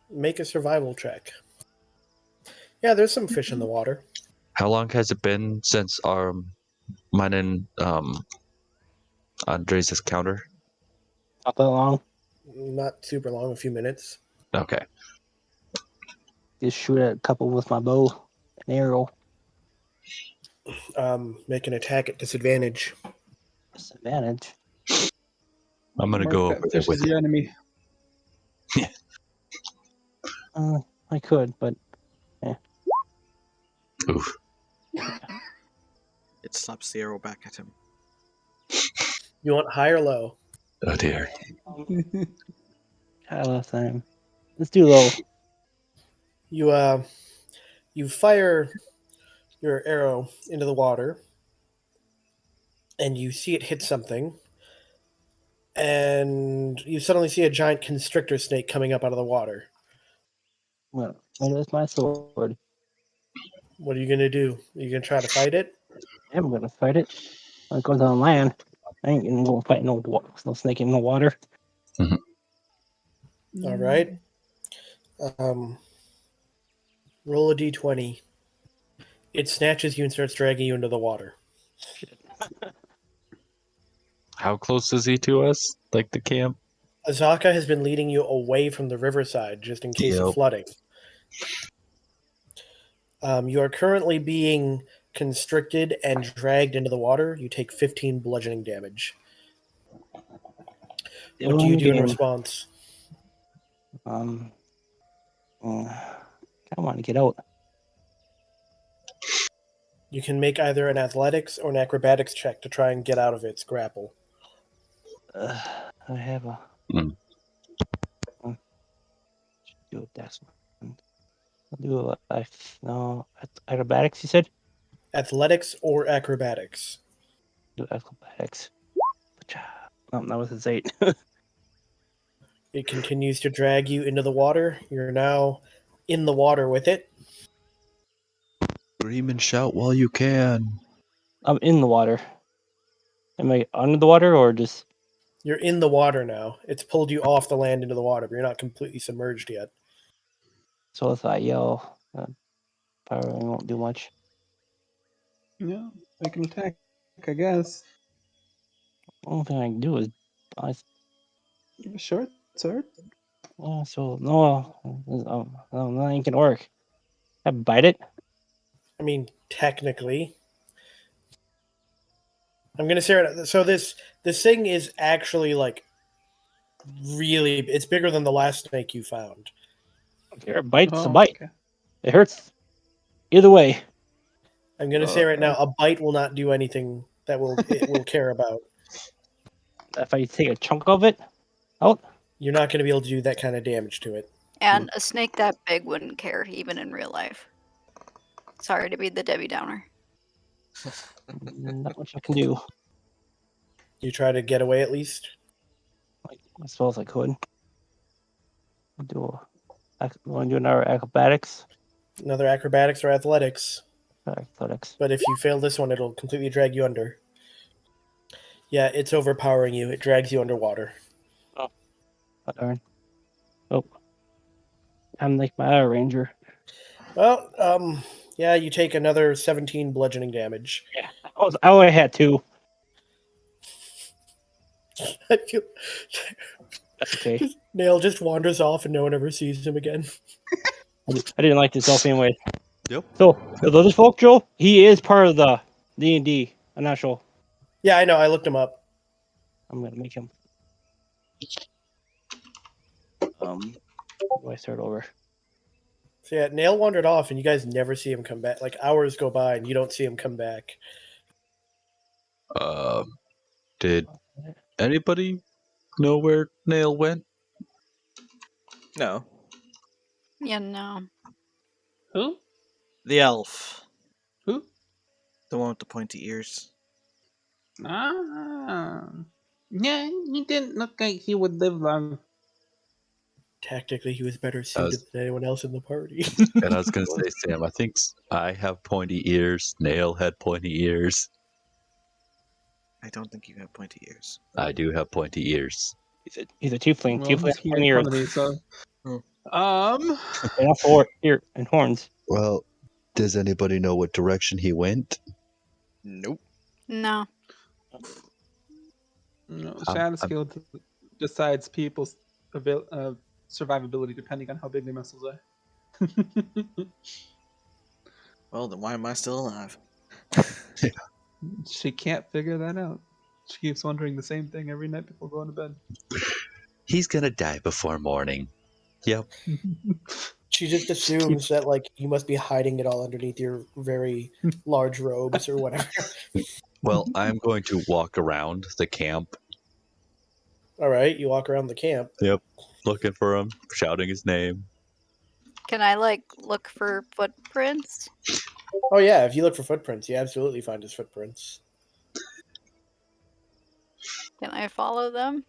Speaker 1: Make a survival check. Yeah, there's some fish in the water.
Speaker 3: How long has it been since mine and Andres' encounter?
Speaker 5: Not that long.
Speaker 1: Not super long, a few minutes.
Speaker 3: Okay.
Speaker 5: Just shoot at a couple with my bow and arrow.
Speaker 1: Make an attack at disadvantage.
Speaker 5: Disadvantage.
Speaker 3: I'm gonna
Speaker 4: Mark
Speaker 3: go
Speaker 4: that
Speaker 3: over there
Speaker 4: fish
Speaker 3: with
Speaker 4: as your enemy.
Speaker 5: I could, but
Speaker 3: Oof.
Speaker 2: It slaps the arrow back at him.
Speaker 1: You want high or low?
Speaker 3: Oh dear.
Speaker 5: last time. Let's do low.
Speaker 1: You fire your arrow into the water, and you see it hit something, and you suddenly see a giant constrictor snake coming up out of the water.
Speaker 5: Well, there's my sword.
Speaker 1: What are you gonna do? Are you gonna try to fight it?
Speaker 5: I'm gonna fight it. When it goes on land, I ain't gonna go fight no snake in the water.
Speaker 1: All right. Roll a d20. It snatches you and starts dragging you into the water.
Speaker 3: How close is he to us? Like the camp?
Speaker 1: Azaka has been leading you away from the riverside just in case of
Speaker 3: Yep.
Speaker 1: flooding. You are currently being constricted and dragged into the water. You take 15 bludgeoning damage. What do you do in response?
Speaker 5: I want to get out.
Speaker 1: You can make either an athletics or an acrobatics check to try and get out of its grapple.
Speaker 5: I have a. Do that one. I'll do acrobatics. You said.
Speaker 1: Athletics or acrobatics.
Speaker 5: Do acrobatics. That was his 8.
Speaker 1: It continues to drag you into the water. You're now in the water with it.
Speaker 3: Scream and shout while you can.
Speaker 5: I'm in the water. Am I under the water or just?
Speaker 1: You're in the water now. It's pulled you off the land into the water, but you're not completely submerged yet.
Speaker 5: So if I yell, probably won't do much.
Speaker 4: Yeah, make an attack, I guess.
Speaker 5: Only thing I can do is,
Speaker 4: Short sword.
Speaker 5: so no, that ain't gonna work. I bite it.
Speaker 1: I mean, technically. I'm gonna say right now, so this thing is actually like really, it's bigger than the last snake you found.
Speaker 5: A bite's a
Speaker 4: Oh,
Speaker 5: bite.
Speaker 4: okay.
Speaker 5: It hurts. Either way.
Speaker 1: I'm gonna say right now, a bite will not do anything that it will care about.
Speaker 5: If I take a chunk of it out,
Speaker 1: You're not gonna be able to do that kind of damage to it.
Speaker 6: And a snake that big wouldn't care, even in real life. Sorry to be the Debbie Downer.
Speaker 5: not much I can do.
Speaker 1: You try to get away at least.
Speaker 5: I suppose I could. Want to do another acrobatics?
Speaker 1: Another acrobatics or athletics.
Speaker 5: Athletics.
Speaker 1: But if you fail this one, it'll completely drag you under. Yeah, it's overpowering you. It drags you underwater.
Speaker 5: Oh, darn. Oh, I'm like my other ranger.
Speaker 1: Well, yeah, you take another 17 bludgeoning damage.
Speaker 5: Yeah, I only had 2.
Speaker 1: I feel
Speaker 5: That's okay.
Speaker 1: Nail just wanders off and no one ever sees him again.
Speaker 5: I didn't like this elf anyway.
Speaker 3: Yep.
Speaker 5: So the other folk, Joe, he is part of the D&D. I'm not sure.
Speaker 1: Yeah, I know. I looked him up.
Speaker 5: I'm gonna make him. Do I start over?
Speaker 1: So yeah, Nail wandered off, and you guys never see him come back. Like hours go by, and you don't see him come back.
Speaker 3: Did anybody know where Nail went?
Speaker 2: No.
Speaker 6: Yeah, no.
Speaker 4: Who?
Speaker 2: The elf.
Speaker 4: Who?
Speaker 2: The one with the pointy ears.
Speaker 4: Ah. Yeah, he didn't look like he would live long.
Speaker 1: Tactically, he was better suited than anyone else in the party.
Speaker 3: And I was gonna say, Sam, I think I have pointy ears. Nail had pointy ears.
Speaker 2: I don't think you have pointy ears.
Speaker 3: I do have pointy ears.
Speaker 5: He's a tiefling.
Speaker 4: Well,
Speaker 5: Tiefling
Speaker 4: he's here in front of me, so.
Speaker 2: Oh.
Speaker 5: and also ear and horns.
Speaker 3: Well, Does anybody know what direction he went?
Speaker 2: Nope.
Speaker 6: No.
Speaker 4: No,
Speaker 3: I'm-
Speaker 4: Shadow Scale decides people's survivability depending on how big their muscles are.
Speaker 2: Well, then why am I still alive?
Speaker 4: She can't figure that out. She keeps wondering the same thing every night before going to bed.
Speaker 3: He's gonna die before morning. Yep.
Speaker 1: She just assumes that like you must be hiding it all underneath your very large robes or whatever.
Speaker 3: Well, I'm going to walk around the camp.
Speaker 1: All right, you walk around the camp.
Speaker 3: Yep. Looking for him, shouting his name.
Speaker 6: Can I like look for footprints?
Speaker 1: Oh yeah, if you look for footprints, you absolutely find his footprints.
Speaker 6: Can I follow them?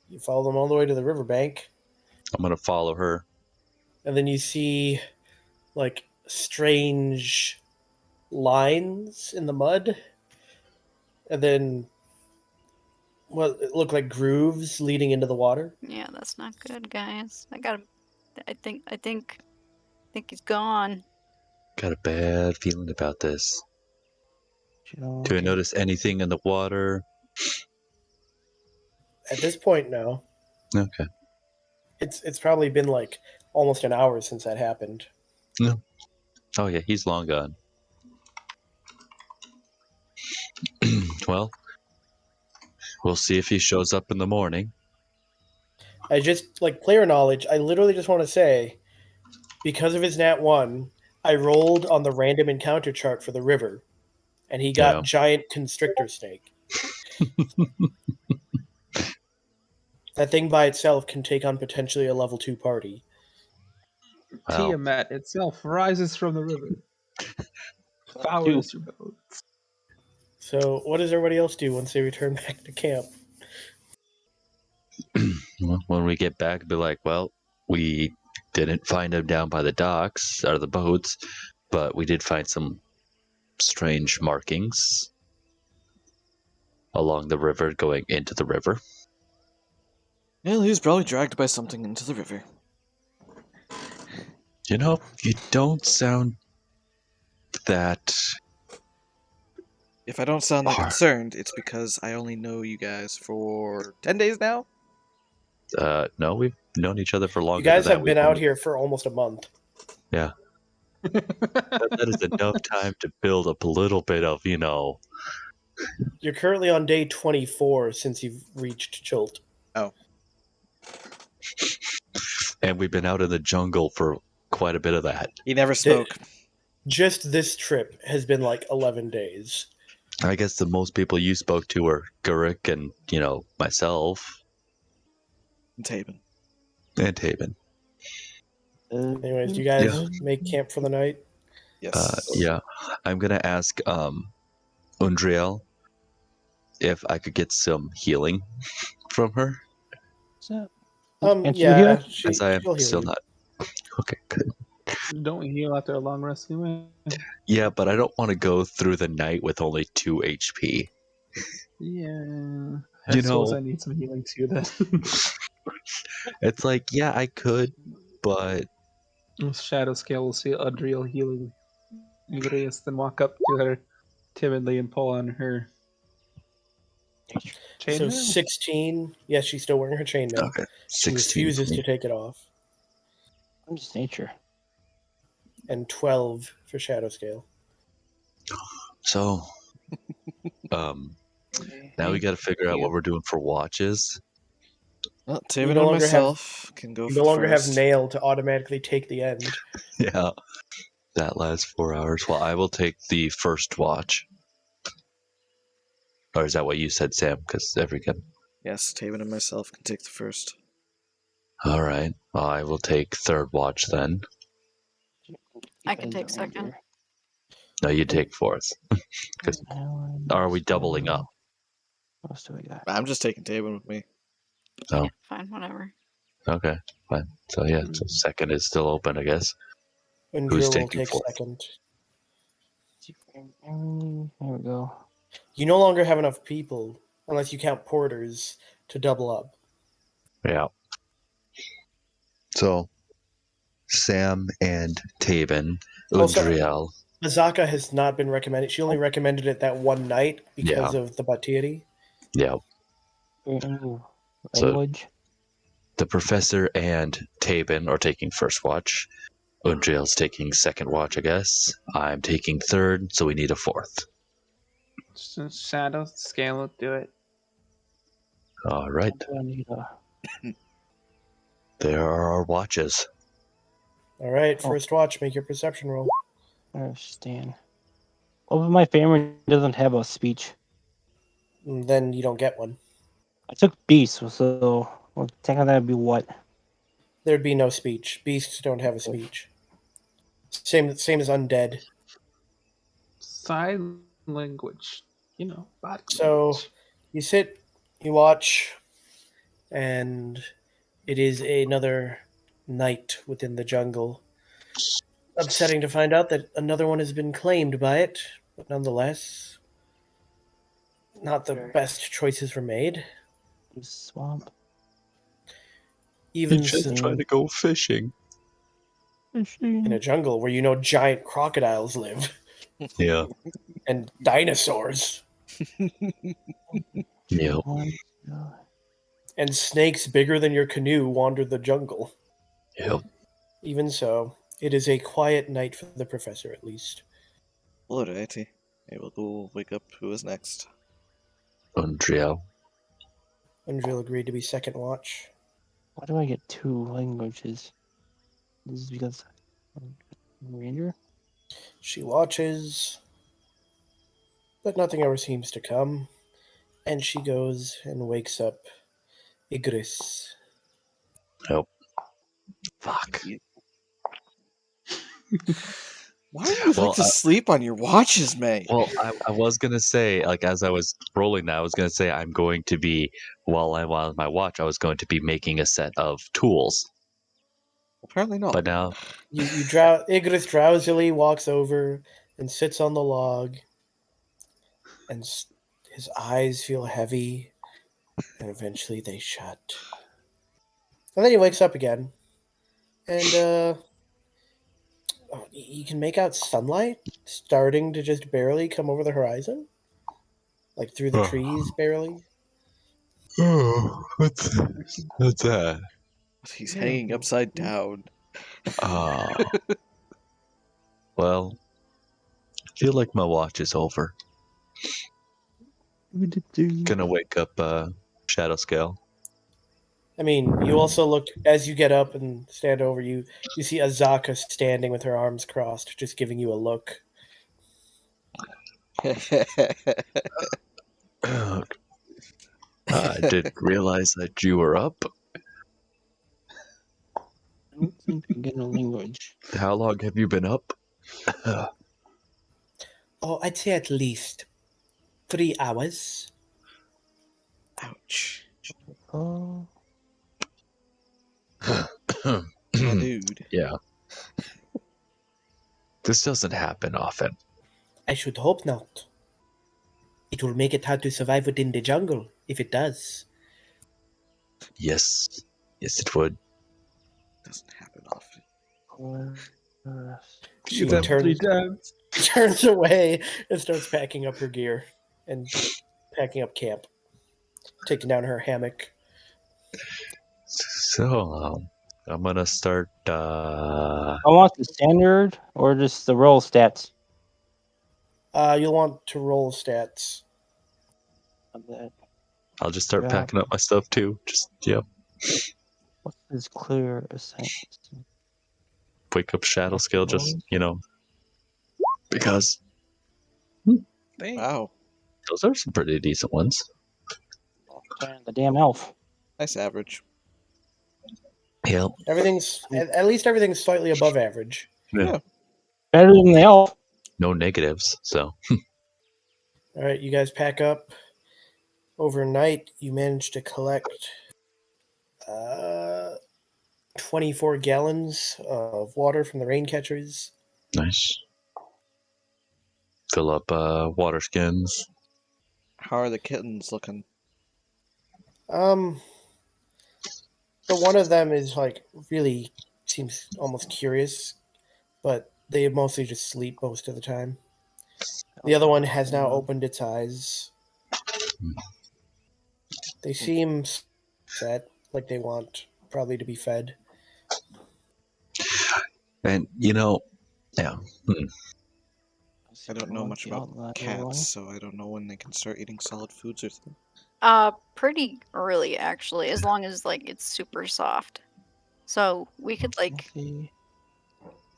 Speaker 1: You follow them all the way to the riverbank,
Speaker 3: I'm gonna follow her.
Speaker 1: and then you see like strange lines in the mud, and then what it looked like grooves leading into the water.
Speaker 6: Yeah, that's not good, guys. I think he's gone.
Speaker 3: Got a bad feeling about this.
Speaker 5: Joe.
Speaker 3: Do I notice anything in the water?
Speaker 1: At this point now,
Speaker 3: Okay.
Speaker 1: it's probably been like almost an hour since that happened.
Speaker 3: Oh yeah, he's long gone. Well, we'll see if he shows up in the morning.
Speaker 1: I just like player knowledge. I literally just want to say, because of his nat 1, I rolled on the random encounter chart for the river, and he got
Speaker 3: Yeah.
Speaker 1: giant constrictor snake. That thing by itself can take on potentially a level 2 party.
Speaker 3: Wow.
Speaker 4: Tiamat itself rises from the river. Devours your boat.
Speaker 1: So, what does everybody else do once they return back to camp?
Speaker 3: Well, when we get back, be like, well, we didn't find him down by the docks or the boats, but we did find some strange markings along the river going into the river.
Speaker 2: Well, he was probably dragged by something into the river.
Speaker 3: You know, you don't sound that.
Speaker 2: If I don't sound that
Speaker 3: Hard.
Speaker 2: concerned, it's because I only know you guys for 10 days now.
Speaker 3: No, we've known each other for longer.
Speaker 1: You guys
Speaker 3: than that.
Speaker 1: have been out here for almost a month.
Speaker 3: Yeah, that is enough time to build up a little bit of,
Speaker 1: You're currently on day 24 since you've reached Chult.
Speaker 3: and we've been out in the jungle for quite a bit of that.
Speaker 2: He never spoke.
Speaker 1: Just this trip has been like 11 days.
Speaker 3: I guess the most people you spoke to were Gurik and, myself
Speaker 2: And Tabin.
Speaker 3: and Taven.
Speaker 1: Anyways, do you guys make camp for the night?
Speaker 2: Yes.
Speaker 3: Yeah, I'm gonna ask Undriel if I could get some healing from her,
Speaker 5: Can't you
Speaker 1: Yeah,
Speaker 5: heal?
Speaker 3: as I am
Speaker 1: she'll heal
Speaker 3: still
Speaker 1: you.
Speaker 3: not. Okay, good.
Speaker 4: Don't heal after a long rest anyway.
Speaker 3: Yeah, but I don't want to go through the night with only 2 HP.
Speaker 4: Yeah. I suppose I need some healing too then.
Speaker 3: It's like, yeah, I could, but
Speaker 4: Shadow Scale will see Adriel healing Ygrius, then walk up to her timidly and pull on her chainmail.
Speaker 1: So 16. Yes, she's still wearing her chainmail.
Speaker 3: okay,
Speaker 1: She
Speaker 3: 16
Speaker 1: refuses
Speaker 3: for me.
Speaker 1: to take it off.
Speaker 5: I'm just nature.
Speaker 1: And 12 for Shadow Scale.
Speaker 3: So, now we got to figure out what we're doing for watches.
Speaker 2: Well,
Speaker 1: You
Speaker 2: Tabin
Speaker 1: no
Speaker 2: and
Speaker 1: longer
Speaker 2: myself can go
Speaker 1: You
Speaker 2: for
Speaker 1: no longer
Speaker 2: first.
Speaker 1: have Nail to automatically take the end.
Speaker 3: Yeah, that lasts 4 hours. Well, I will take the first watch. Or is that what you said, Sam? Because
Speaker 2: Yes, Tabin and myself can take the first.
Speaker 3: All right. Well, I will take third watch then.
Speaker 6: I can take second.
Speaker 3: No, you take fourth. Are we doubling up?
Speaker 5: What else do we got?
Speaker 2: I'm just taking Tabin with me.
Speaker 3: Oh.
Speaker 6: Yeah, fine, whatever.
Speaker 3: Okay, fine. So yeah, so second is still open, I guess.
Speaker 1: And
Speaker 3: Who's
Speaker 1: Drill will
Speaker 3: taking
Speaker 1: take
Speaker 3: fourth?
Speaker 1: second.
Speaker 5: There we go.
Speaker 1: You no longer have enough people, unless you count porters, to double up.
Speaker 3: Yeah. So, Sam and Taven,
Speaker 1: Oh, sorry.
Speaker 3: Undriel.
Speaker 1: Azaka has not been recommended. She only recommended it that one night because of the Batieri.
Speaker 3: Yeah. So
Speaker 5: Language.
Speaker 3: the professor and Tabin are taking first watch. Undriel's taking second watch, I guess. I'm taking third, so we need a fourth.
Speaker 4: Shadow, scale it, do it.
Speaker 3: All right.
Speaker 5: I need
Speaker 3: There are our watches.
Speaker 1: All right,
Speaker 5: Oh.
Speaker 1: first watch. Make your perception roll.
Speaker 5: understand. What if my family doesn't have a speech?
Speaker 1: Then you don't get one.
Speaker 5: I took beast, so well, technically that'd be what?
Speaker 1: There'd be no speech. Beasts don't have a speech. Same as undead.
Speaker 4: Sign language. Body
Speaker 1: So
Speaker 4: language.
Speaker 1: you sit, you watch, and it is another night within the jungle. Upsetting to find out that another one has been claimed by it, but nonetheless, not the best choices were made.
Speaker 5: Swamp.
Speaker 1: Even
Speaker 3: Just
Speaker 1: so,
Speaker 3: trying to go fishing.
Speaker 1: in a jungle where giant crocodiles live
Speaker 3: Yeah.
Speaker 1: and dinosaurs
Speaker 3: Yep.
Speaker 1: and snakes bigger than your canoe wander the jungle.
Speaker 3: Yep.
Speaker 1: Even so, it is a quiet night for the professor, at least.
Speaker 2: Alrighty. I will go wake up who is next.
Speaker 3: Undriel.
Speaker 1: Undriel agreed to be second watch.
Speaker 5: Why do I get 2 languages? This is because I'm Ranger?
Speaker 1: She watches, but nothing ever seems to come, and she goes and wakes up Igris.
Speaker 3: Yep. Fuck.
Speaker 2: Why do you like to sleep on your watches, mate?
Speaker 3: Well, I was gonna say, like, as I was rolling that, I was gonna say I'm going to be while I'm on my watch, I was going to be making a set of tools.
Speaker 2: Apparently not.
Speaker 3: But now,
Speaker 1: Igris drowsily walks over and sits on the log, and his eyes feel heavy, and eventually they shut. And then he wakes up again, and you can make out sunlight starting to just barely come over the horizon, like through the trees, barely.
Speaker 3: oh, what's that?
Speaker 2: He's hanging upside down.
Speaker 3: Oh, well, I feel like my watch is over. Gonna wake up Shadow Scale.
Speaker 1: I mean, you also look as you get up and stand over you. You see Azaka standing with her arms crossed, just giving you a look.
Speaker 3: I didn't realize that you were up.
Speaker 5: I don't think I get a language.
Speaker 3: How long have you been up?
Speaker 1: Oh, I'd say at least 3 hours.
Speaker 2: Ouch.
Speaker 5: Oh,
Speaker 2: My dude.
Speaker 3: Yeah. This doesn't happen often.
Speaker 1: I should hope not. It will make it hard to survive within the jungle if it does.
Speaker 3: Yes. Yes, it would.
Speaker 2: Doesn't happen often.
Speaker 1: She
Speaker 4: That 3 times.
Speaker 1: turns away and starts packing up her gear and packing up camp, taking down her hammock.
Speaker 3: So, I'm gonna start.
Speaker 5: I want the standard or just the roll stats
Speaker 1: You'll want to roll stats.
Speaker 5: of that.
Speaker 3: I'll just start
Speaker 5: Yeah.
Speaker 3: packing up my stuff too. Just yep.
Speaker 5: What is clear assignment?
Speaker 3: Wake up Shadow Scale. Just because
Speaker 2: Wow.
Speaker 3: those are some pretty decent ones.
Speaker 5: The damn elf.
Speaker 2: Nice average.
Speaker 3: Yep.
Speaker 1: At least everything's slightly above average.
Speaker 3: Yeah.
Speaker 5: Better than the elf.
Speaker 3: No negatives. So
Speaker 1: All right, you guys pack up. Overnight, you manage to collect 24 gallons of water from the rain catchers.
Speaker 3: nice. Fill up water skins.
Speaker 2: How are the kittens looking?
Speaker 1: The one of them is like really seems almost curious, but They mostly just sleep most of the time. The other one has now opened its eyes. They seem set, like they want probably to be fed.
Speaker 3: And yeah.
Speaker 2: I don't know much about cats, so I don't know when they can start eating solid foods or something.
Speaker 6: Pretty early actually, as long as like it's super soft. So we could like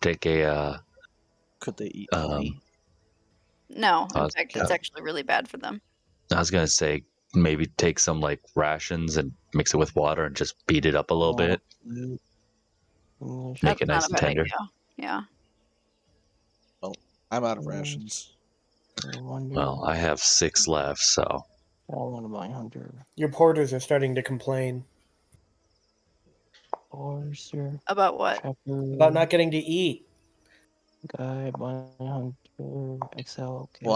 Speaker 3: Take a
Speaker 2: Could they eat honey?
Speaker 6: no, in
Speaker 3: was-
Speaker 6: fact, it's actually really bad for them.
Speaker 3: I was gonna say maybe take some like rations and mix it with water and just beat it up a little bit. Make
Speaker 6: That's
Speaker 3: it nice
Speaker 6: not a
Speaker 3: and
Speaker 6: bad
Speaker 3: tender.
Speaker 6: idea. Yeah.
Speaker 2: Well, I'm out of rations.
Speaker 3: Well, I have 6 left, so
Speaker 1: Your porters are starting to complain
Speaker 6: About what?
Speaker 1: about not getting to eat.
Speaker 2: Well,
Speaker 3: I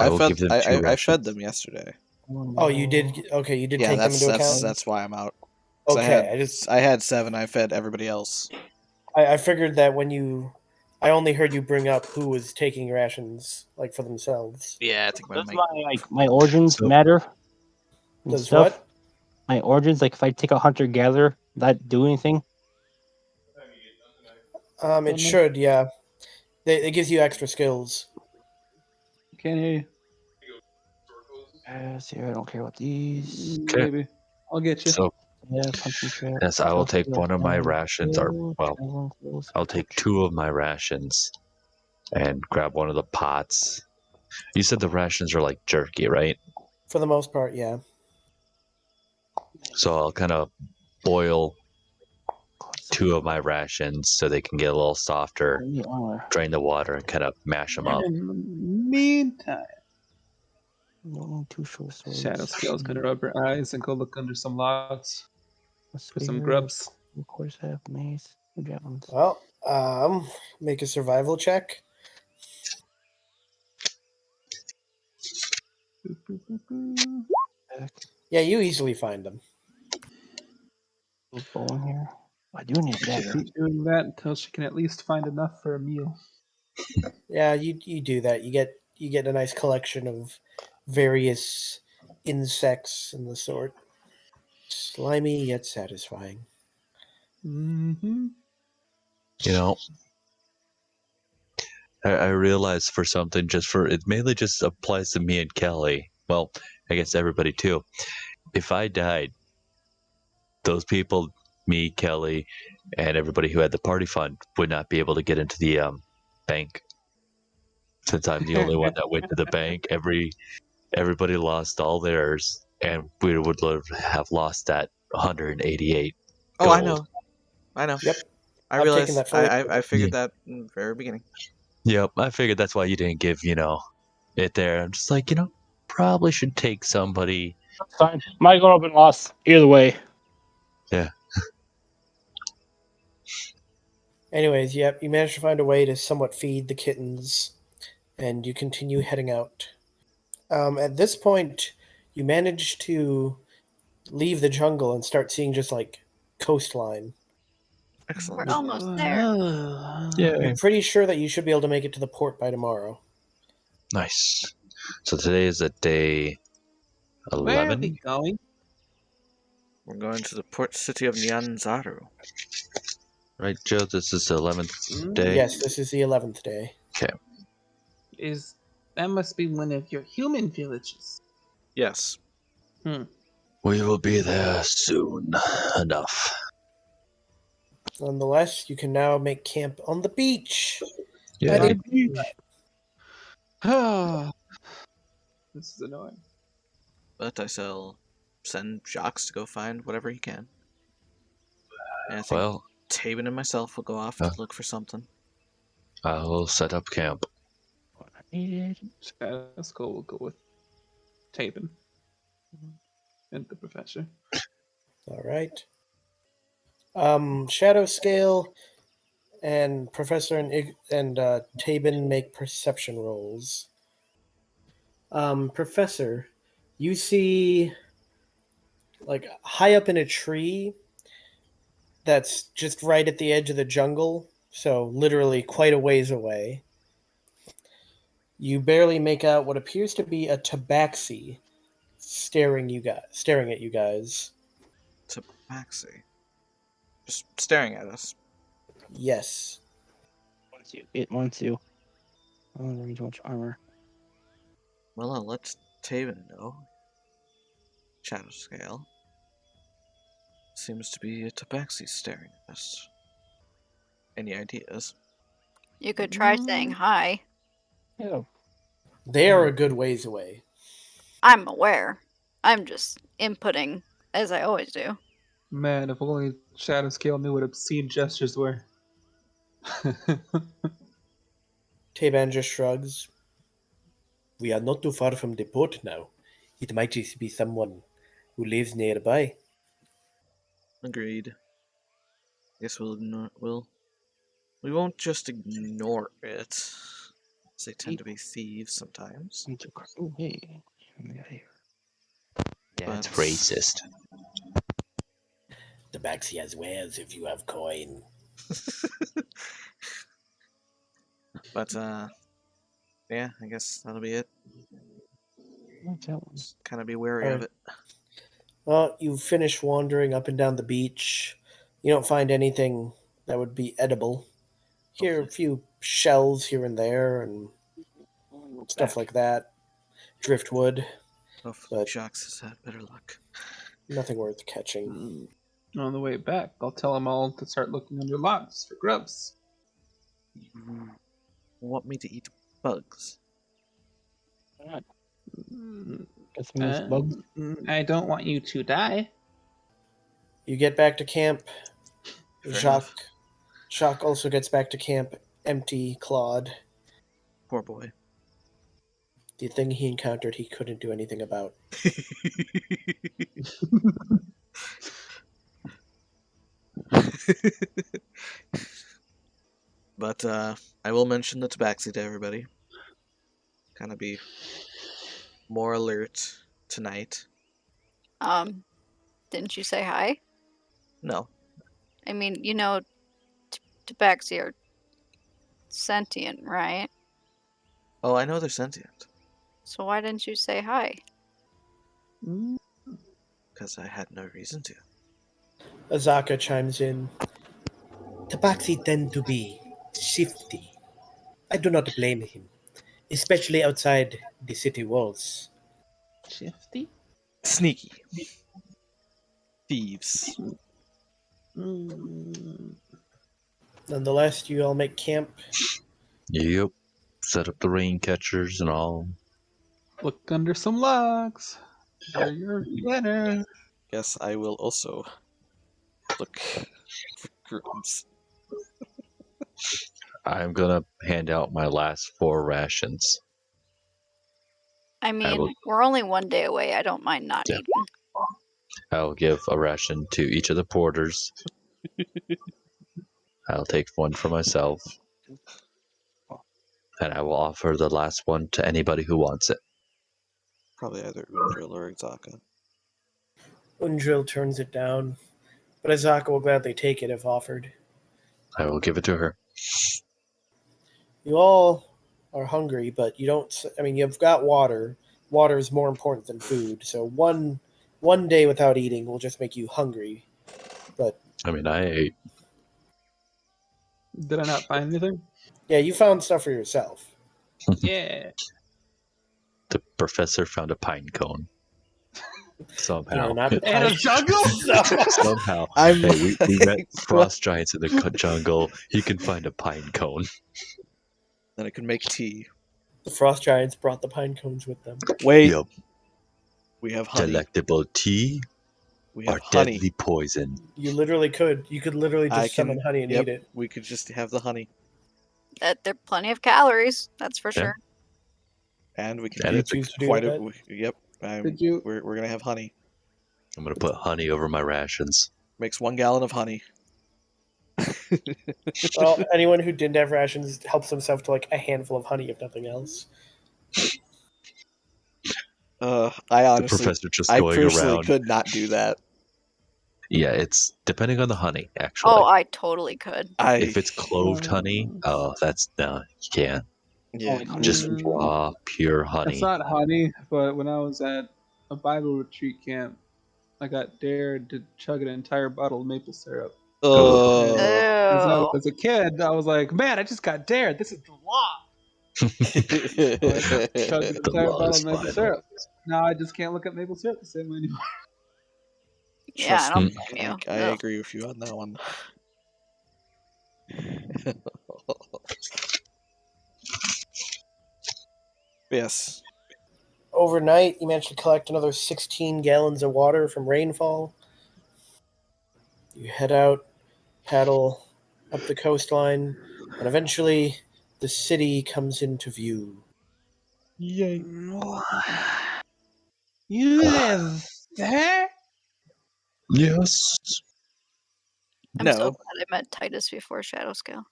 Speaker 3: will give them 2
Speaker 2: I fed
Speaker 3: rations.
Speaker 2: them yesterday.
Speaker 1: Oh, you did? Okay, you did
Speaker 2: Yeah,
Speaker 1: take them into account?
Speaker 2: that's why I'm out. 'Cause
Speaker 1: Okay,
Speaker 2: I had 7. I fed everybody else.
Speaker 1: I figured that when you... I only heard you bring up who was taking rations, like, for themselves.
Speaker 2: Yeah, I think
Speaker 5: Does my origins
Speaker 3: So-
Speaker 5: matter? And
Speaker 1: Does
Speaker 5: stuff?
Speaker 1: what?
Speaker 5: My origins, like if I take a hunter-gatherer, that do anything?
Speaker 1: It should, yeah. It gives you extra skills.
Speaker 4: Can't hear you.
Speaker 5: Yes, here, I don't care about these.
Speaker 3: Okay.
Speaker 4: Maybe. I'll get you.
Speaker 3: So
Speaker 5: Yeah, punching trap.
Speaker 3: yes, I will take one of my rations, or I'll take
Speaker 5: protection.
Speaker 3: 2 of my rations and grab one of the pots. You said the rations are like jerky, right?
Speaker 1: For the most part, yeah.
Speaker 3: So I'll kind of boil 2 of my rations so they can get a little softer, drain the water, and kind of mash them up.
Speaker 4: In the meantime,
Speaker 5: Too short swords.
Speaker 4: Shadow Scale's gonna rub her eyes and go look under some logs for some grubs.
Speaker 5: Of course, I have mace. Javelins.
Speaker 1: Well, make a survival check. Yeah, you easily find them.
Speaker 5: Bow in here. I do need a dagger.
Speaker 4: Keep doing that until she can at least find enough for a meal.
Speaker 1: Yeah, you do that. You get a nice collection of various insects and the sort. Slimy yet satisfying.
Speaker 4: Mm-hmm.
Speaker 3: I realized for something it mainly just applies to me and Kelly. Well, I guess everybody too. If I died, those people, me, Kelly, and everybody who had the party fund would not be able to get into the bank. Since I'm the only one that went to the bank, everybody lost all theirs, and we would have lost that 188.
Speaker 2: Oh, I know.
Speaker 1: Yep.
Speaker 2: I
Speaker 1: I've
Speaker 2: realized.
Speaker 1: taken that fully.
Speaker 2: I figured that in the very beginning.
Speaker 3: Yep, I figured that's why you didn't give, it there. I'm just like, probably should take somebody.
Speaker 5: That's fine. Might go up and lost either way.
Speaker 3: Yeah.
Speaker 1: Anyways, yep, you managed to find a way to somewhat feed the kittens, and you continue heading out. At this point, you manage to leave the jungle and start seeing just like coastline.
Speaker 2: Excellent.
Speaker 6: We're almost there.
Speaker 3: Yeah.
Speaker 1: You're pretty sure that you should be able to make it to the port by tomorrow.
Speaker 3: Nice. So today is a day
Speaker 4: Where are
Speaker 3: 11.
Speaker 4: we going?
Speaker 2: We're going to the port city of Nyanzaru.
Speaker 3: Right, Joe? This is the 11th day.
Speaker 1: Yes, this is the 11th day.
Speaker 3: Okay.
Speaker 4: That must be one of your human villages.
Speaker 2: Yes.
Speaker 3: We will be there soon enough.
Speaker 1: Nonetheless, you can now make camp on the beach.
Speaker 3: Yeah.
Speaker 1: At a beach.
Speaker 4: This is annoying.
Speaker 2: But I shall send Jacques to go find whatever he can. And I think
Speaker 3: Well,
Speaker 2: Tabin and myself will go off to look for something.
Speaker 3: I will set up camp.
Speaker 4: Shadow Skull will go with Tabin and the professor.
Speaker 1: All right. Shadow Scale and Professor and Tabin make perception rolls. Professor, you see, like, high up in a tree that's just right at the edge of the jungle, so literally quite a ways away. You barely make out what appears to be a tabaxi staring at you guys.
Speaker 2: Tabaxi. Just staring at us.
Speaker 1: Yes.
Speaker 5: It wants you. Oh, there too much armor.
Speaker 2: Well, I'll let Taven know. Shadow scale. Seems to be a tabaxi staring at us. Any ideas?
Speaker 6: You could try saying hi.
Speaker 5: Yeah.
Speaker 1: They are a good ways away.
Speaker 6: I'm aware. I'm just inputting, as I always do.
Speaker 4: Man, if only Shadow Scale knew what obscene gestures were.
Speaker 1: Taban just shrugs. We are not too far from the port now. It might just be someone who lives nearby.
Speaker 2: Agreed. Guess we won't just ignore it. They tend to be thieves sometimes.
Speaker 5: Oh, hey.
Speaker 3: That's
Speaker 2: But-
Speaker 3: racist.
Speaker 1: The Baxi has wares if you have coin.
Speaker 2: But yeah, I guess that'll be it.
Speaker 5: What's that one?
Speaker 2: Just kind of be wary of
Speaker 1: Alright.
Speaker 2: it.
Speaker 1: Well, you finish wandering up and down the beach. You don't find anything that would be edible. Hear a few shells here and there and stuff like that. Driftwood,
Speaker 2: Hopefully,
Speaker 1: But-
Speaker 2: Jacques has had better luck.
Speaker 1: nothing worth catching.
Speaker 4: On the way back, I'll tell them all to start looking under logs for grubs.
Speaker 2: You want me to eat bugs?
Speaker 4: Mm,
Speaker 5: Got some of those bugs.
Speaker 4: I don't want you to die.
Speaker 1: You get back to camp.
Speaker 2: Fair enough.
Speaker 1: Jacques also gets back to camp empty clawed.
Speaker 2: Poor boy.
Speaker 1: The thing he encountered he couldn't do anything about.
Speaker 2: But I will mention the tabaxi to everybody. Kind of be more alert tonight.
Speaker 6: Didn't you say hi?
Speaker 2: No.
Speaker 6: I mean, you know, tabaxi are sentient, right?
Speaker 2: Oh, I know they're sentient.
Speaker 6: So why didn't you say hi?
Speaker 2: Because I had no reason to.
Speaker 1: Azaka chimes in. Tabaxi tend to be shifty. I do not blame him, especially outside the city walls.
Speaker 4: Shifty?
Speaker 2: Sneaky. Thieves.
Speaker 1: Nonetheless, you all make camp.
Speaker 3: Yep. Set up the rain catchers and all.
Speaker 4: Look under some logs for your dinner.
Speaker 2: Guess I will also look for grubs.
Speaker 3: I'm gonna hand out my last 4 rations.
Speaker 6: I mean,
Speaker 3: will-
Speaker 6: we're only one day away. I don't mind not
Speaker 3: Yeah.
Speaker 6: eating.
Speaker 3: I'll give a ration to each of the porters. I'll take one for myself. And I will offer the last one to anybody who wants it.
Speaker 2: Probably either Undril or Exaka.
Speaker 1: Undril turns it down, but Azaka will gladly take it if offered.
Speaker 3: I will give it to her.
Speaker 1: You all are hungry, but you don't. I mean, you've got water. Water is more important than food. So one day without eating will just make you hungry. But
Speaker 3: I mean, I ate.
Speaker 4: Did I not find anything?
Speaker 1: yeah, you found stuff for yourself.
Speaker 4: Yeah.
Speaker 3: The professor found a pine cone. Somehow.
Speaker 1: Yeah, not the
Speaker 4: And a
Speaker 1: pine-
Speaker 4: jungle?
Speaker 3: Somehow.
Speaker 2: I'm-
Speaker 3: Hey, we met frost giants in the jungle. He can find a pine cone.
Speaker 2: Then I can make tea.
Speaker 1: The frost giants brought the pine cones with them.
Speaker 2: Wait,
Speaker 3: Yep.
Speaker 2: we have honey.
Speaker 3: Delectable tea
Speaker 2: We
Speaker 3: or
Speaker 2: have honey.
Speaker 3: deadly poison.
Speaker 1: You literally could. You could literally just
Speaker 2: I can-
Speaker 1: summon honey and
Speaker 2: yep.
Speaker 1: eat it.
Speaker 2: We could just have the honey.
Speaker 6: There are plenty of calories, that's for
Speaker 3: Yeah.
Speaker 6: sure.
Speaker 2: And we can
Speaker 3: And
Speaker 2: do
Speaker 3: it's a-
Speaker 1: Choose to do
Speaker 2: quite a...
Speaker 1: that?
Speaker 2: Yep.
Speaker 4: Did you-
Speaker 2: We're going to have honey.
Speaker 3: I'm gonna put honey over my rations.
Speaker 2: Makes 1 gallon of honey.
Speaker 1: Well, anyone who didn't have rations helps himself to like a handful of honey, if nothing else.
Speaker 2: I
Speaker 3: The
Speaker 2: honestly...
Speaker 3: professor just
Speaker 2: I
Speaker 3: going
Speaker 2: personally
Speaker 3: around.
Speaker 2: could not do that.
Speaker 3: Yeah, it's depending on the honey, actually.
Speaker 6: Oh, I totally could.
Speaker 3: If it's cloved honey, oh, that's no, you can't.
Speaker 2: Yeah.
Speaker 4: Oh,
Speaker 3: Just
Speaker 4: man.
Speaker 3: raw, pure
Speaker 4: It's
Speaker 3: honey.
Speaker 4: not honey, but when I was at a Bible retreat camp, I got dared to chug an entire bottle of maple syrup.
Speaker 2: Oh.
Speaker 4: As
Speaker 6: Oh.
Speaker 4: a kid, I was like, man, I just got dared. This is the law. So I chugged an
Speaker 3: The
Speaker 4: entire
Speaker 3: law
Speaker 4: bottle
Speaker 3: is
Speaker 4: of maple
Speaker 3: final.
Speaker 4: syrup. Now I just can't look at maple syrup the same way anymore.
Speaker 6: Yeah, I
Speaker 2: Trust
Speaker 6: don't
Speaker 2: me,
Speaker 6: blame you.
Speaker 2: I
Speaker 6: Ugh.
Speaker 2: agree with you on that one. Yes.
Speaker 1: Overnight, you managed to collect another 16 gallons of water from rainfall. You head out, paddle up the coastline, and eventually the city comes into view.
Speaker 2: Yay.
Speaker 4: You live there?
Speaker 3: Yes.
Speaker 6: I'm so
Speaker 2: No,
Speaker 6: glad I met Titus before Shadow Scale.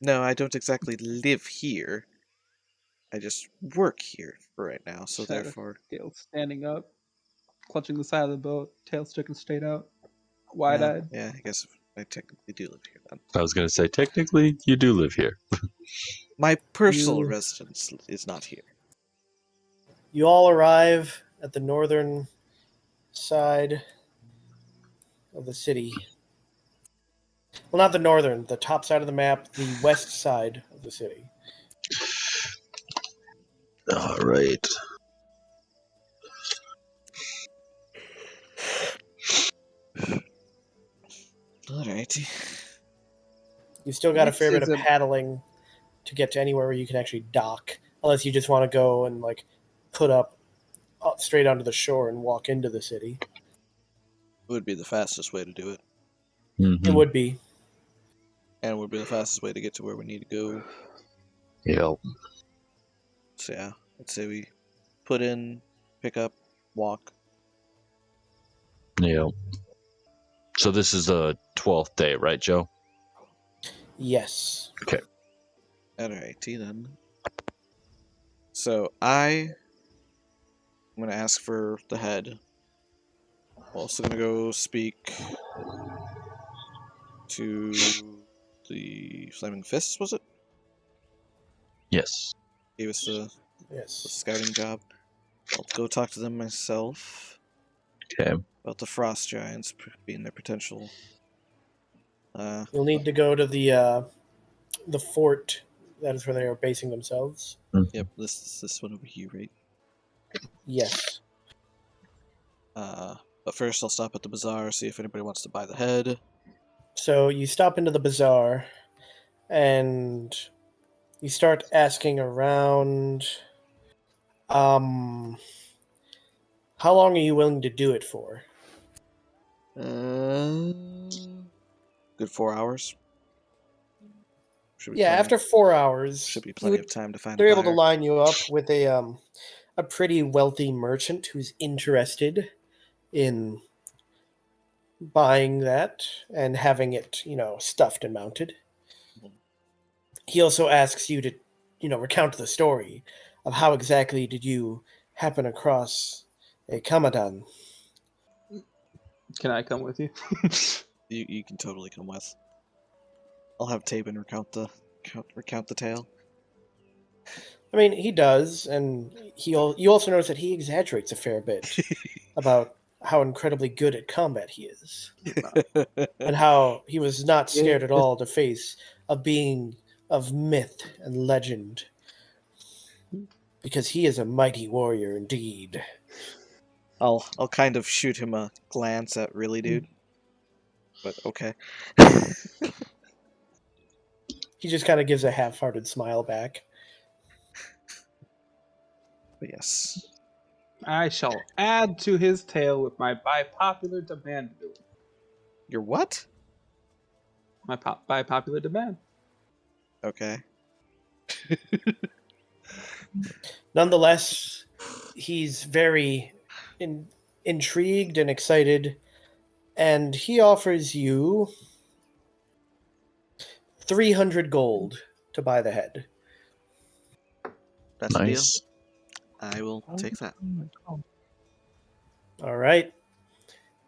Speaker 2: no, I don't exactly live here. I just work here for right now, so
Speaker 4: Shadow
Speaker 2: therefore.
Speaker 4: Scale standing up, clutching the side of the boat, tail sticking straight out, wide-eyed.
Speaker 2: Yeah, I guess I technically do live here then.
Speaker 3: I was going to say, technically, you do live here.
Speaker 2: My personal
Speaker 1: You-
Speaker 2: residence is not here.
Speaker 1: You all arrive at the northern side of the city. Well, not the northern, the top side of the map, the west side of the city.
Speaker 3: All right.
Speaker 2: Alrighty.
Speaker 1: You've still got a
Speaker 4: This
Speaker 1: fair bit
Speaker 4: is
Speaker 1: of
Speaker 4: a
Speaker 1: paddling to get to anywhere where you can actually dock, unless you just want to go and like put up straight onto the shore and walk into the city.
Speaker 2: It would be the fastest way to do it,
Speaker 1: It would be.
Speaker 2: and would be the fastest way to get to where we need to go.
Speaker 3: Yep.
Speaker 2: So yeah, I'd say we put in, pick up, walk.
Speaker 3: Yep. So this is the 12th day, right, Joe?
Speaker 1: Yes.
Speaker 2: Alrighty then. So I'm gonna ask for the head. I'm also gonna go speak to the Flaming Fists, was it?
Speaker 3: Yes.
Speaker 2: Gave us the
Speaker 1: Yes.
Speaker 2: scouting job. I'll go talk to them myself
Speaker 3: Okay.
Speaker 2: about the Frost Giants being their potential.
Speaker 1: You'll need to go to the fort. That is where they are basing themselves.
Speaker 2: Yep, this one over here, right?
Speaker 1: Yes.
Speaker 2: But first I'll stop at the bazaar, see if anybody wants to buy the head.
Speaker 1: So you stop into the bazaar and you start asking around. How long are you willing to do it for?
Speaker 2: Good 4 hours. Should be
Speaker 1: Yeah,
Speaker 2: plenty.
Speaker 1: after 4 hours,
Speaker 2: Should be
Speaker 1: you
Speaker 2: plenty
Speaker 1: would-
Speaker 2: of time to find a
Speaker 1: they're able to
Speaker 2: buyer.
Speaker 1: line you up with a pretty wealthy merchant who's interested in buying that and having it, stuffed and mounted. He also asks you to, recount the story of how exactly did you happen across a Kamadon.
Speaker 4: Can I come with you?
Speaker 2: You can totally come with. I'll have Tabin recount the tale.
Speaker 1: I mean, he does, and you also notice that he exaggerates a fair bit about how incredibly good at combat he is, and how he was not scared at all to face a being of myth and legend, because he is a mighty warrior indeed.
Speaker 2: I'll kind of shoot him a glance at really dude. But okay.
Speaker 1: He just kind of gives a half-hearted smile back.
Speaker 2: But yes.
Speaker 4: I shall add to his tale with my by popular demand ability.
Speaker 2: Your what?
Speaker 4: My by popular demand.
Speaker 2: Okay.
Speaker 1: Nonetheless, he's very intrigued and excited, and he offers you 300 gold to buy the head.
Speaker 2: That's the deal.
Speaker 3: Nice.
Speaker 2: I will take that.
Speaker 1: All right.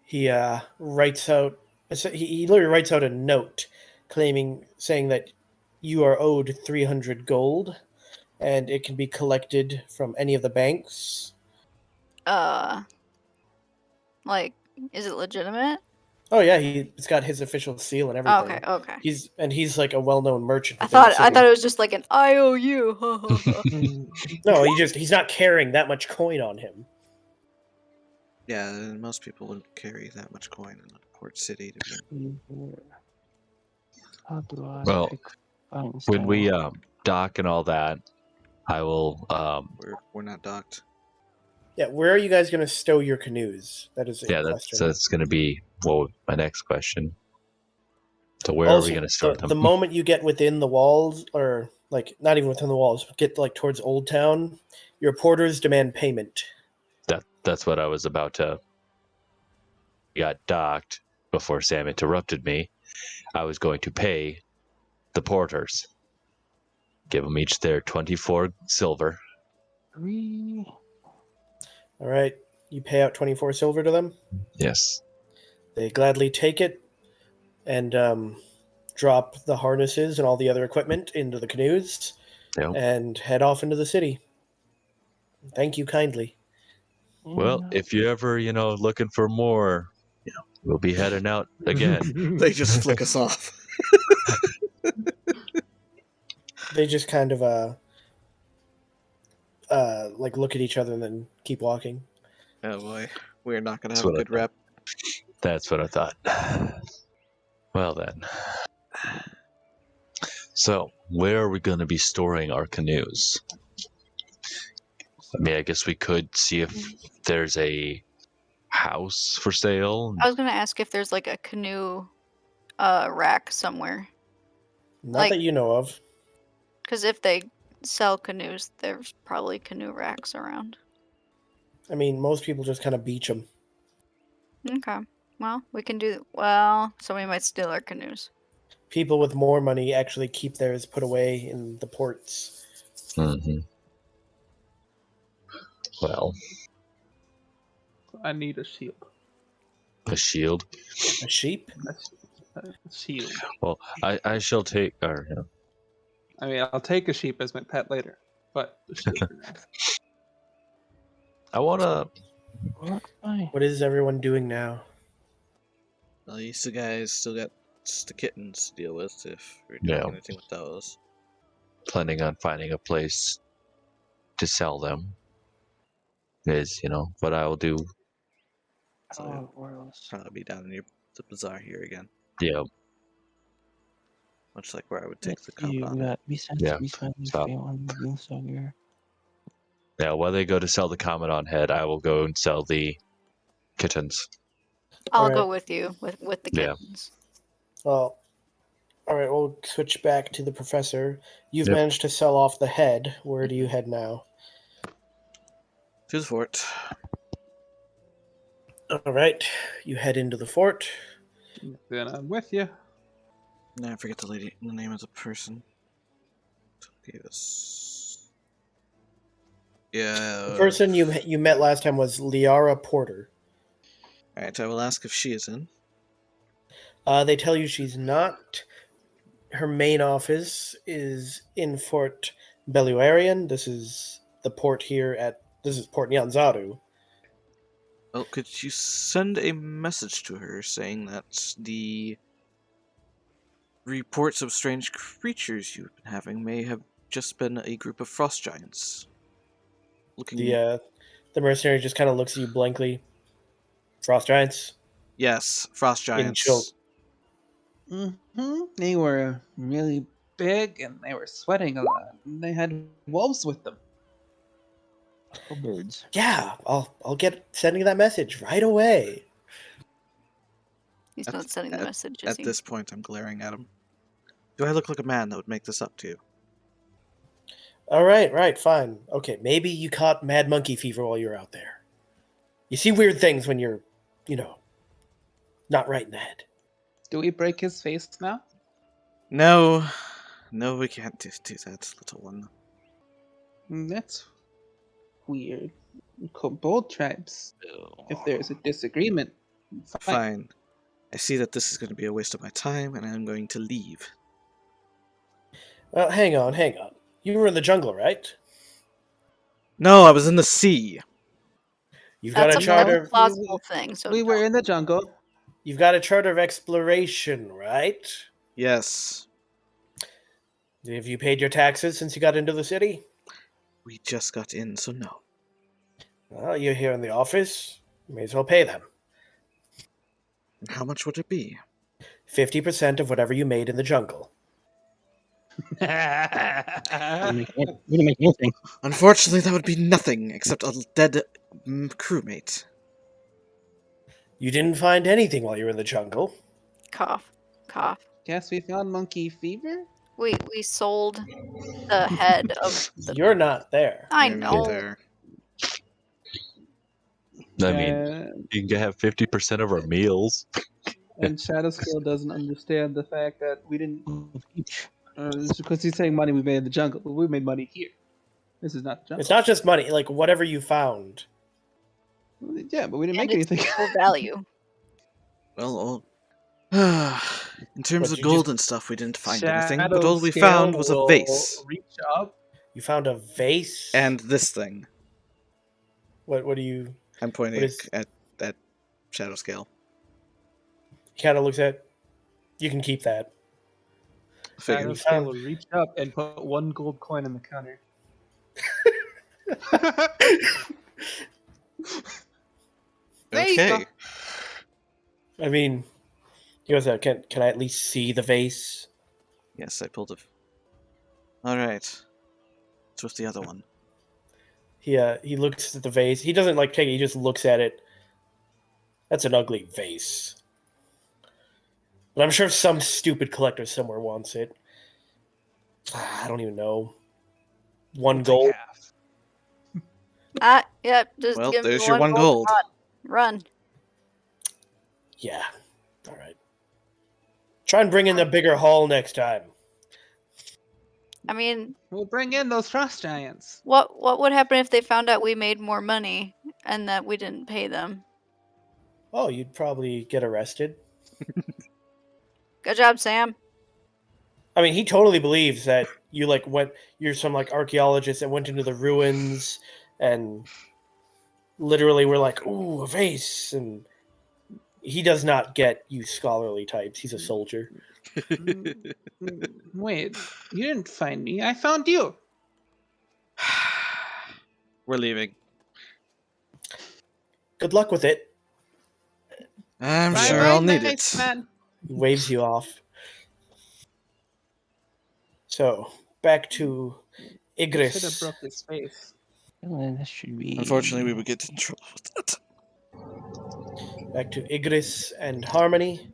Speaker 1: He writes out. He literally writes out a note, saying that you are owed 300 gold, and it can be collected from any of the banks.
Speaker 6: Like, is it legitimate?
Speaker 1: Oh yeah, it's got his official seal and
Speaker 6: Oh,
Speaker 1: everything.
Speaker 6: okay.
Speaker 1: He's like a well-known merchant
Speaker 6: I
Speaker 1: within the
Speaker 6: thought
Speaker 1: city.
Speaker 6: it was just like an IOU.
Speaker 1: No, he's not carrying that much coin on him.
Speaker 2: Yeah, most people wouldn't carry that much coin in a port city to be in.
Speaker 5: How do I
Speaker 3: Well,
Speaker 5: pick fine
Speaker 3: when we
Speaker 5: style?
Speaker 3: dock and all that, I will.
Speaker 2: We're not docked.
Speaker 1: Yeah, where are you guys going to stow your canoes? That is a
Speaker 3: Yeah,
Speaker 1: question.
Speaker 3: that's going to be my next question. So where are we
Speaker 1: Also,
Speaker 3: going to store
Speaker 1: the
Speaker 3: them?
Speaker 1: moment you get within the walls, or like not even within the walls, but get like towards Old Town, your porters demand payment.
Speaker 3: That's what I was about to. Got docked before Sam interrupted me. I was going to pay the porters, give them each their 24 silver.
Speaker 5: 3.
Speaker 1: All right, you pay out 24 silver to them.
Speaker 3: Yes.
Speaker 1: They gladly take it and drop the harnesses and all the other equipment into the canoes
Speaker 3: Yep.
Speaker 1: and head off into the city. Thank you kindly.
Speaker 3: Well, if you're ever, looking for more, we'll be heading out again.
Speaker 2: They just flick us off.
Speaker 1: They just kind of like look at each other and then keep walking.
Speaker 2: Oh boy, we're not gonna
Speaker 3: That's
Speaker 2: have a
Speaker 3: what I
Speaker 2: good rep.
Speaker 3: That's what I thought. Well then. So, where are we going to be storing our canoes? I mean, I guess we could see if there's a house for sale.
Speaker 6: I was gonna ask if there's like a canoe rack somewhere.
Speaker 1: Not that you know of.
Speaker 6: Because if they sell canoes, there's probably canoe racks around.
Speaker 1: I mean, most people just kind of beach them.
Speaker 6: Okay. Well, we can do. Well, somebody might steal our canoes.
Speaker 1: People with more money actually keep theirs put away in the ports.
Speaker 3: Mm-hmm. Well,
Speaker 4: I need a shield.
Speaker 3: a shield.
Speaker 1: A sheep?
Speaker 4: A shield.
Speaker 3: Well, I shall take. Or,
Speaker 4: I mean, I'll take a sheep as my pet later, but a shield for now.
Speaker 3: I wanna.
Speaker 1: What is everyone doing now?
Speaker 2: Well, you guys still got the kittens to deal with if we're doing anything with those.
Speaker 3: Planning on finding a place to sell them. Is what I will do.
Speaker 2: So probably be down near the bazaar here again.
Speaker 3: Yeah.
Speaker 2: Much like where I would take the
Speaker 5: You
Speaker 2: Kamadon.
Speaker 5: got
Speaker 3: Yeah. Stop. Yeah, while they go to sell the Kamadon head, I will go and sell the kittens.
Speaker 6: I'll
Speaker 1: Alright.
Speaker 6: go with you with the
Speaker 3: Yeah.
Speaker 6: kittens.
Speaker 1: Well, alright, we'll switch back to the professor. You've
Speaker 3: Yep.
Speaker 1: managed to sell off the head. Where do you head now?
Speaker 2: To the fort.
Speaker 1: Alright, you head into the fort.
Speaker 4: Then I'm with you.
Speaker 2: Now I forget the name of the person. Gave us. Yeah.
Speaker 1: The person you met last time was Liara Porter.
Speaker 2: Alright, I will ask if she is in.
Speaker 1: They tell you she's not. Her main office is in Fort Belluarian. This is the port here this is Port Nyanzaru.
Speaker 2: Well, could you send a message to her saying that the reports of strange creatures you've been having may have just been a group of frost giants?
Speaker 1: The mercenary just kind of looks at you blankly. Frost giants?
Speaker 2: Yes, frost giants.
Speaker 4: They were really big and they were sweating a lot. And they had wolves with them.
Speaker 5: Birds.
Speaker 1: Yeah, I'll get sending that message right away.
Speaker 6: He's not sending the message, is
Speaker 2: At
Speaker 6: he?
Speaker 2: this point, I'm glaring at him. Do I look like a man that would make this up to you?
Speaker 1: All right, fine. Okay, maybe you caught mad monkey fever while you were out there. You see weird things when you're, not right in the head.
Speaker 4: Do we break his face now?
Speaker 2: No, we can't do that, little one.
Speaker 4: That's weird. Both tribes. If there's a disagreement,
Speaker 2: Fine. I see that this is going to be a waste of my time, and I'm going to leave.
Speaker 1: Well, hang on. You were in the jungle, right?
Speaker 2: No, I was in the sea.
Speaker 1: You've got
Speaker 6: That's
Speaker 1: a
Speaker 6: a
Speaker 1: charter.
Speaker 6: plausible thing. So
Speaker 4: We were in the jungle.
Speaker 1: You've got a charter of exploration, right?
Speaker 2: Yes.
Speaker 1: Have you paid your taxes since you got into the city?
Speaker 2: We just got in, so no.
Speaker 1: Well, you're here in the office. You may as well pay them.
Speaker 2: How much would it be?
Speaker 1: 50% of whatever you made in the jungle.
Speaker 5: We didn't make anything.
Speaker 2: Unfortunately, that would be nothing except a dead crewmate.
Speaker 1: You didn't find anything while you were in the jungle.
Speaker 6: cough, cough.
Speaker 4: Guess we found monkey fever.
Speaker 6: We sold the head of the.
Speaker 1: You're not there.
Speaker 6: I
Speaker 2: You're not
Speaker 6: know.
Speaker 2: there.
Speaker 3: I mean, you can have 50% of our meals.
Speaker 4: And Shadowscale doesn't understand the fact that we didn't.
Speaker 5: Each.
Speaker 4: Because he's saying money we made in the jungle, but we made money here. This is not the jungle.
Speaker 1: It's not just money, like whatever you found.
Speaker 4: Yeah, but we didn't
Speaker 6: And
Speaker 4: make
Speaker 6: it's
Speaker 4: anything.
Speaker 6: equal value.
Speaker 2: Well, in terms
Speaker 1: What,
Speaker 2: of
Speaker 1: you
Speaker 2: gold
Speaker 1: just-
Speaker 2: and stuff, we didn't find anything, but all we
Speaker 4: Shadowscale
Speaker 2: found was a
Speaker 4: will
Speaker 2: vase.
Speaker 4: Reach up.
Speaker 1: You found a vase?
Speaker 2: And this thing.
Speaker 1: What do you...
Speaker 2: I'm pointing
Speaker 1: What is-
Speaker 2: at Shadow Scale.
Speaker 1: He kind of looks at... You can keep that.
Speaker 2: Figured.
Speaker 4: Shadowscale will reach up and put 1 gold coin on the counter.
Speaker 6: There you go.
Speaker 2: Okay.
Speaker 1: I mean... He goes, can I at least see the vase?
Speaker 2: Yes, I pulled a. Alright. What's with the other one?
Speaker 1: He looks at the vase. He doesn't, like, take it. He just looks at it. That's an ugly vase. But I'm sure some stupid collector somewhere wants it. I don't even know. 1 gold?
Speaker 6: Yep. Just
Speaker 2: Well,
Speaker 6: give me
Speaker 2: there's your 1
Speaker 6: one
Speaker 2: gold.
Speaker 6: Run.
Speaker 1: Yeah. All right. Try and bring in a bigger haul next time.
Speaker 6: I mean,
Speaker 4: We'll bring in those frost giants.
Speaker 6: what would happen if they found out we made more money and that we didn't pay them?
Speaker 1: Oh, you'd probably get arrested.
Speaker 6: Good job, Sam.
Speaker 1: I mean, he totally believes that you you're some like archaeologist that went into the ruins and literally were like, ooh, a vase. And he does not get you scholarly types. He's a soldier.
Speaker 4: Wait, you didn't find me. I found you.
Speaker 2: We're leaving.
Speaker 1: Good luck with it.
Speaker 2: I'm
Speaker 4: Bye,
Speaker 2: sure
Speaker 4: bye,
Speaker 2: I'll need
Speaker 4: nice
Speaker 2: it.
Speaker 4: man.
Speaker 1: He waves you off. So, back to
Speaker 4: Should have
Speaker 1: Igris.
Speaker 4: broke his face.
Speaker 5: Well, that should be.
Speaker 2: Unfortunately, we would get in trouble with that.
Speaker 1: Back to Igris and Harmony.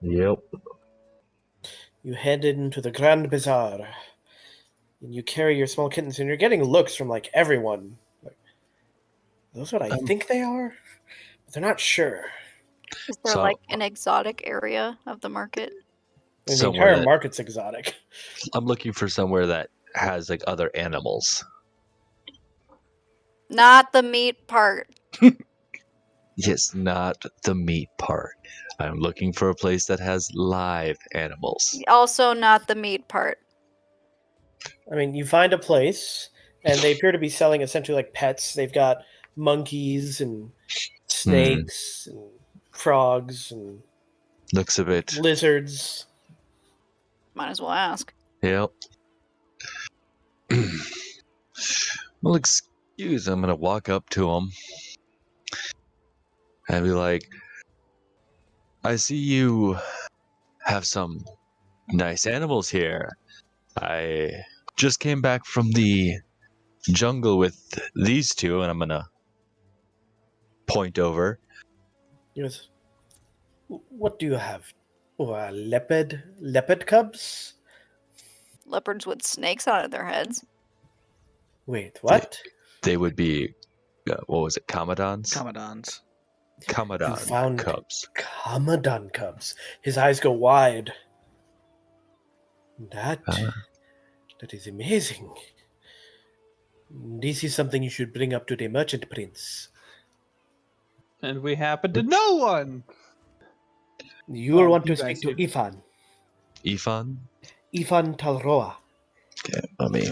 Speaker 3: Yep.
Speaker 1: You head into the Grand Bazaar. And you carry your small kittens, and you're getting looks from, like, everyone. Like, those what I think they are? But they're not sure.
Speaker 6: Is there
Speaker 3: So-
Speaker 6: like an exotic area of the market?
Speaker 1: I mean, the
Speaker 3: Somewhere
Speaker 1: entire
Speaker 3: that-
Speaker 1: market's exotic.
Speaker 3: I'm looking for somewhere that has like other animals.
Speaker 6: Not the meat part.
Speaker 3: Yes, not the meat part. I'm looking for a place that has live animals.
Speaker 6: Also not the meat part.
Speaker 1: I mean, you find a place, and they appear to be selling essentially like pets. They've got monkeys and snakes and frogs and
Speaker 3: Looks a bit.
Speaker 1: lizards.
Speaker 6: Might as well ask.
Speaker 3: Yep. Well, excuse. I'm gonna walk up to him and be like, "I see you have some nice animals here. I just came back from the jungle with these two, and I'm gonna point over.
Speaker 1: He goes, "What do you have? Oh, leopard cubs?
Speaker 6: Leopards with snakes out of their heads.
Speaker 1: Wait, what?
Speaker 3: They would be, what was it, Kamadons?
Speaker 2: Kamadons.
Speaker 3: Kamadon
Speaker 1: You found
Speaker 3: cubs.
Speaker 1: Kamadon cubs." His eyes go wide. That is amazing. This is something you should bring up to the merchant prince.
Speaker 4: And we happen to know one.
Speaker 1: You will
Speaker 4: Oh,
Speaker 1: want
Speaker 4: you
Speaker 1: to speak
Speaker 4: guys
Speaker 1: to
Speaker 4: do.
Speaker 1: Ifan.
Speaker 3: Ifan?
Speaker 1: Ifan Talroa.
Speaker 3: Okay, let me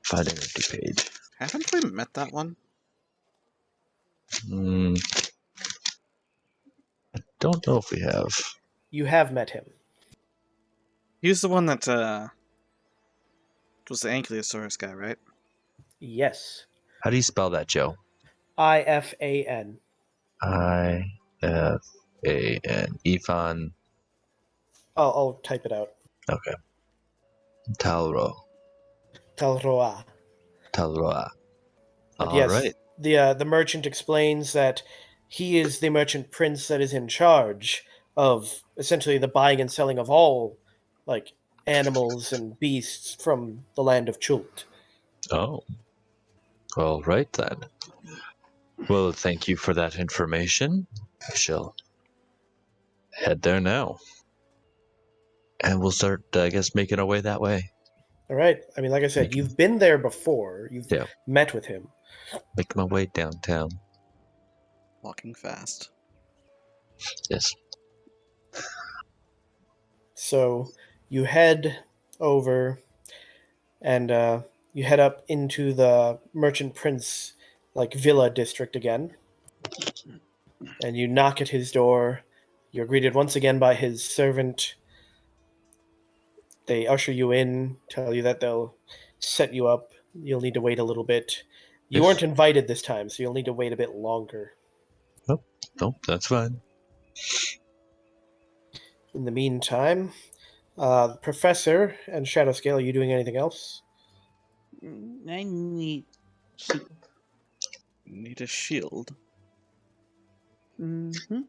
Speaker 3: find an empty page.
Speaker 2: Haven't we met that one?
Speaker 3: Don't know if we have.
Speaker 1: You have met him.
Speaker 2: He's the one that was the Ankylosaurus guy, right?
Speaker 1: Yes.
Speaker 3: How do you spell that, Joe?
Speaker 1: IFAN.
Speaker 3: IFAN. Ifan.
Speaker 1: I'll type it out.
Speaker 3: Okay. Talroa.
Speaker 1: Talroa.
Speaker 3: Talroa.
Speaker 1: But
Speaker 3: All
Speaker 1: yes,
Speaker 3: right.
Speaker 1: the merchant explains that he is the merchant prince that is in charge of essentially the buying and selling of all like animals and beasts from the land of Chult.
Speaker 3: Oh. All right then. Well, thank you for that information. I shall head there now. And we'll start, I guess, making our way that way.
Speaker 1: All right. I mean, like I said, you've been there before. You've
Speaker 3: Yeah.
Speaker 1: met with him.
Speaker 3: Make my way downtown.
Speaker 2: Walking fast.
Speaker 3: Yes.
Speaker 1: So you head over and you head up into the merchant prince like villa district again. And you knock at his door. You're greeted once again by his servant. They usher you in, tell you that they'll set you up. You'll need to wait a little bit. You weren't invited this time, so you'll need to wait a bit longer.
Speaker 3: Nope, that's fine.
Speaker 1: In the meantime, Professor and Shadowscale, are you doing anything else?
Speaker 5: I need shield.
Speaker 2: Need a shield.
Speaker 4: Mm-hmm.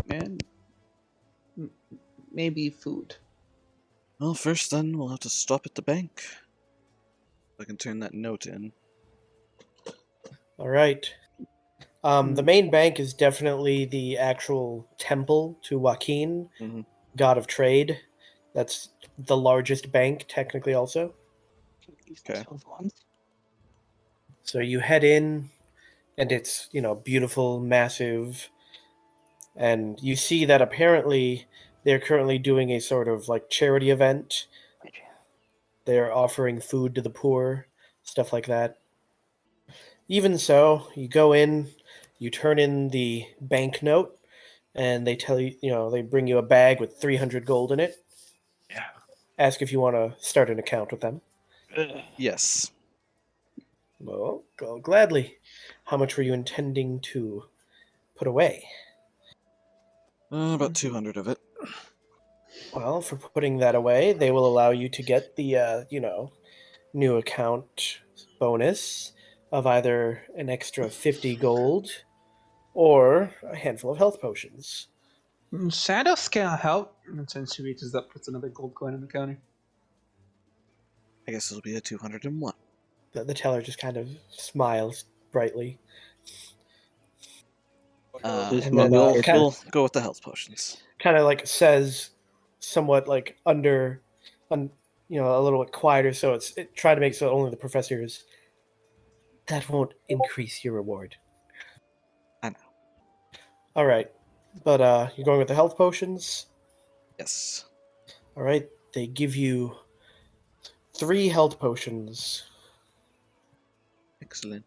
Speaker 4: And maybe food.
Speaker 2: Well, first then, we'll have to stop at the bank. I can turn that note in.
Speaker 1: All right. The main bank is definitely the actual temple to Joaquin,
Speaker 2: Mhm.
Speaker 1: god of trade. That's the largest bank, technically, also.
Speaker 2: Okay.
Speaker 1: So you head in, and it's, beautiful, massive. And you see that apparently they're currently doing a sort of like charity event. They're offering food to the poor, stuff like that. Even so, you go in, you turn in the banknote, and they tell you, they bring you a bag with 300 gold in it.
Speaker 5: Yeah.
Speaker 1: Ask if you want to start an account with them.
Speaker 2: Yes.
Speaker 1: Well, go gladly. How much were you intending to put away?
Speaker 2: About 200 of it.
Speaker 1: Well, for putting that away, they will allow you to get the, new account bonus of either an extra 50 gold or a handful of health potions.
Speaker 4: Shadow scale help. And since she reaches up, puts another gold coin on the counter.
Speaker 2: I guess it'll be a 201.
Speaker 1: The teller just kind of smiles brightly.
Speaker 2: And
Speaker 1: then,
Speaker 2: we'll
Speaker 1: kinda-
Speaker 2: go with the health potions.
Speaker 1: Kind of like says somewhat like a little bit quieter, so try to make so only the professor is. That won't increase your reward.
Speaker 2: I know.
Speaker 1: All right, but you're going with the health potions.
Speaker 2: Yes.
Speaker 1: All right, they give you 3 health potions.
Speaker 2: Excellent.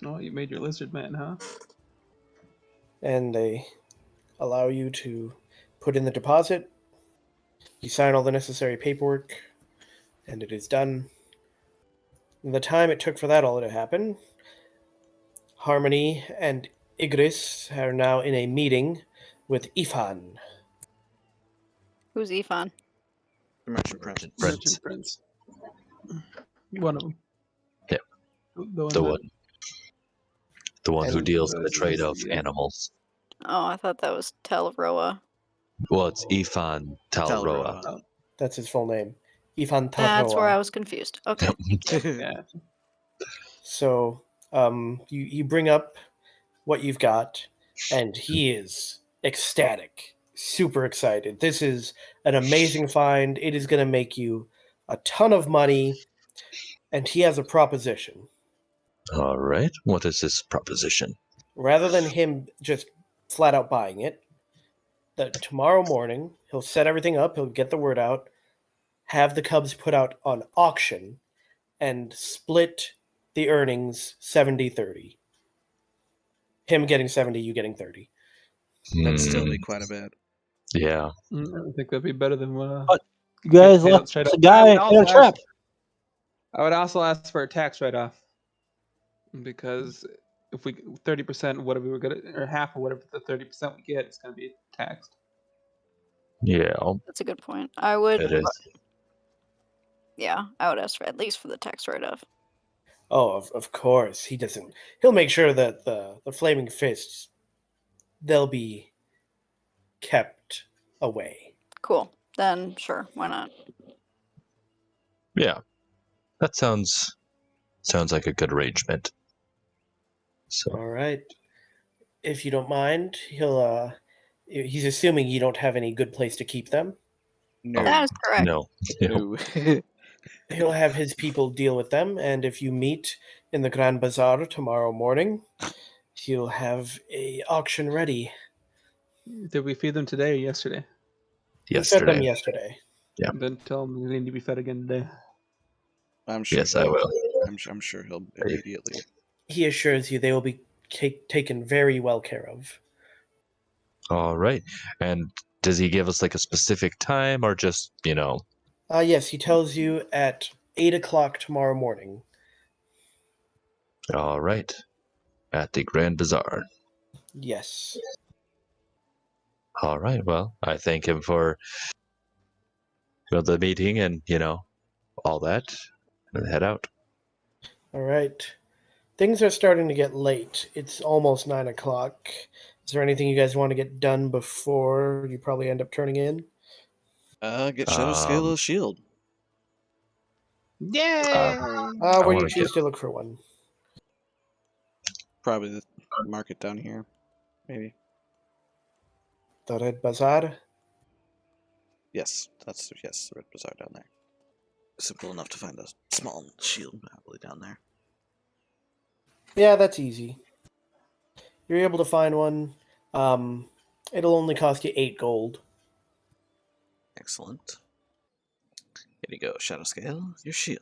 Speaker 4: Oh, you made your lizard man, huh?
Speaker 1: And they allow you to put in the deposit. You sign all the necessary paperwork, and it is done. In the time it took for that all to happen, Harmony and Igris are now in a meeting with Ifan.
Speaker 6: Who's Ifan?
Speaker 2: The merchant prince.
Speaker 4: Merchant prince. One of them.
Speaker 3: Yeah. The one who
Speaker 1: And
Speaker 3: deals in the trade of animals.
Speaker 6: Oh, I thought that was Talroa.
Speaker 3: Well, it's Ifan Talroa.
Speaker 2: Talroa.
Speaker 1: that's his full name. Ifan Talroa.
Speaker 6: That's where I was confused. Okay.
Speaker 4: Yeah.
Speaker 1: So you bring up what you've got, and he is ecstatic, super excited. This is an amazing find. It is going to make you a ton of money, and he has a proposition.
Speaker 3: All right. What is this proposition?
Speaker 1: Rather than him just flat out buying it, that tomorrow morning he'll set everything up, he'll get the word out, have the Cubs put out on auction, and split the earnings 70-30. Him getting 70, you getting 30.
Speaker 2: That'd still
Speaker 3: Hmm,
Speaker 2: be quite a bit.
Speaker 3: yeah.
Speaker 4: I think that'd be better than
Speaker 5: But you guys
Speaker 4: pay out
Speaker 5: left
Speaker 4: straight
Speaker 5: the
Speaker 4: up.
Speaker 5: guy in a trap.
Speaker 4: I would also ask for a tax write-off, because if we 30%, whatever we're gonna, or half of whatever the 30% we get, is gonna be taxed.
Speaker 3: Yeah,
Speaker 6: That's a good point. I would.
Speaker 3: it is.
Speaker 6: Yeah, I would ask for at least for the tax write-off.
Speaker 1: Oh, of course. He doesn't. He'll make sure that the flaming fists, they'll be kept away.
Speaker 6: Cool. Then sure, why not?
Speaker 3: Yeah, that sounds like a good arrangement. So
Speaker 1: All right. If you don't mind, he's assuming you don't have any good place to keep them.
Speaker 2: No.
Speaker 6: That is correct.
Speaker 3: no,
Speaker 2: No.
Speaker 1: He'll have his people deal with them, and if you meet in the Grand Bazaar tomorrow morning, he'll have a auction ready.
Speaker 4: Did we feed them today or yesterday?
Speaker 1: He fed them
Speaker 3: yesterday.
Speaker 1: yesterday.
Speaker 3: Yeah.
Speaker 4: Then tell them they need to be fed again today.
Speaker 2: I'm sure.
Speaker 3: Yes, I will.
Speaker 2: I'm sure he'll immediately.
Speaker 1: He assures you they will be taken very well care of.
Speaker 3: All right. And does he give us like a specific time or just,
Speaker 1: Yes, he tells you at 8 o'clock tomorrow morning.
Speaker 3: all right, at the Grand Bazaar.
Speaker 1: Yes.
Speaker 3: All right. Well, I thank him for the meeting and, all that, and head out.
Speaker 1: All right. Things are starting to get late. It's almost 9 o'clock. Is there anything you guys want to get done before you probably end up turning in?
Speaker 2: Get Shadow Scale shield.
Speaker 4: Yay!
Speaker 1: Where do you
Speaker 3: wanna
Speaker 1: choose to look for one?
Speaker 2: Probably the market down here, maybe.
Speaker 1: The Red Bazaar?
Speaker 2: Yes, the Red Bazaar down there. Simple enough to find a small shield probably down there.
Speaker 1: Yeah, that's easy. You're able to find one. It'll only cost you 8 gold.
Speaker 2: Excellent. Here you go, Shadow Scale, your shield.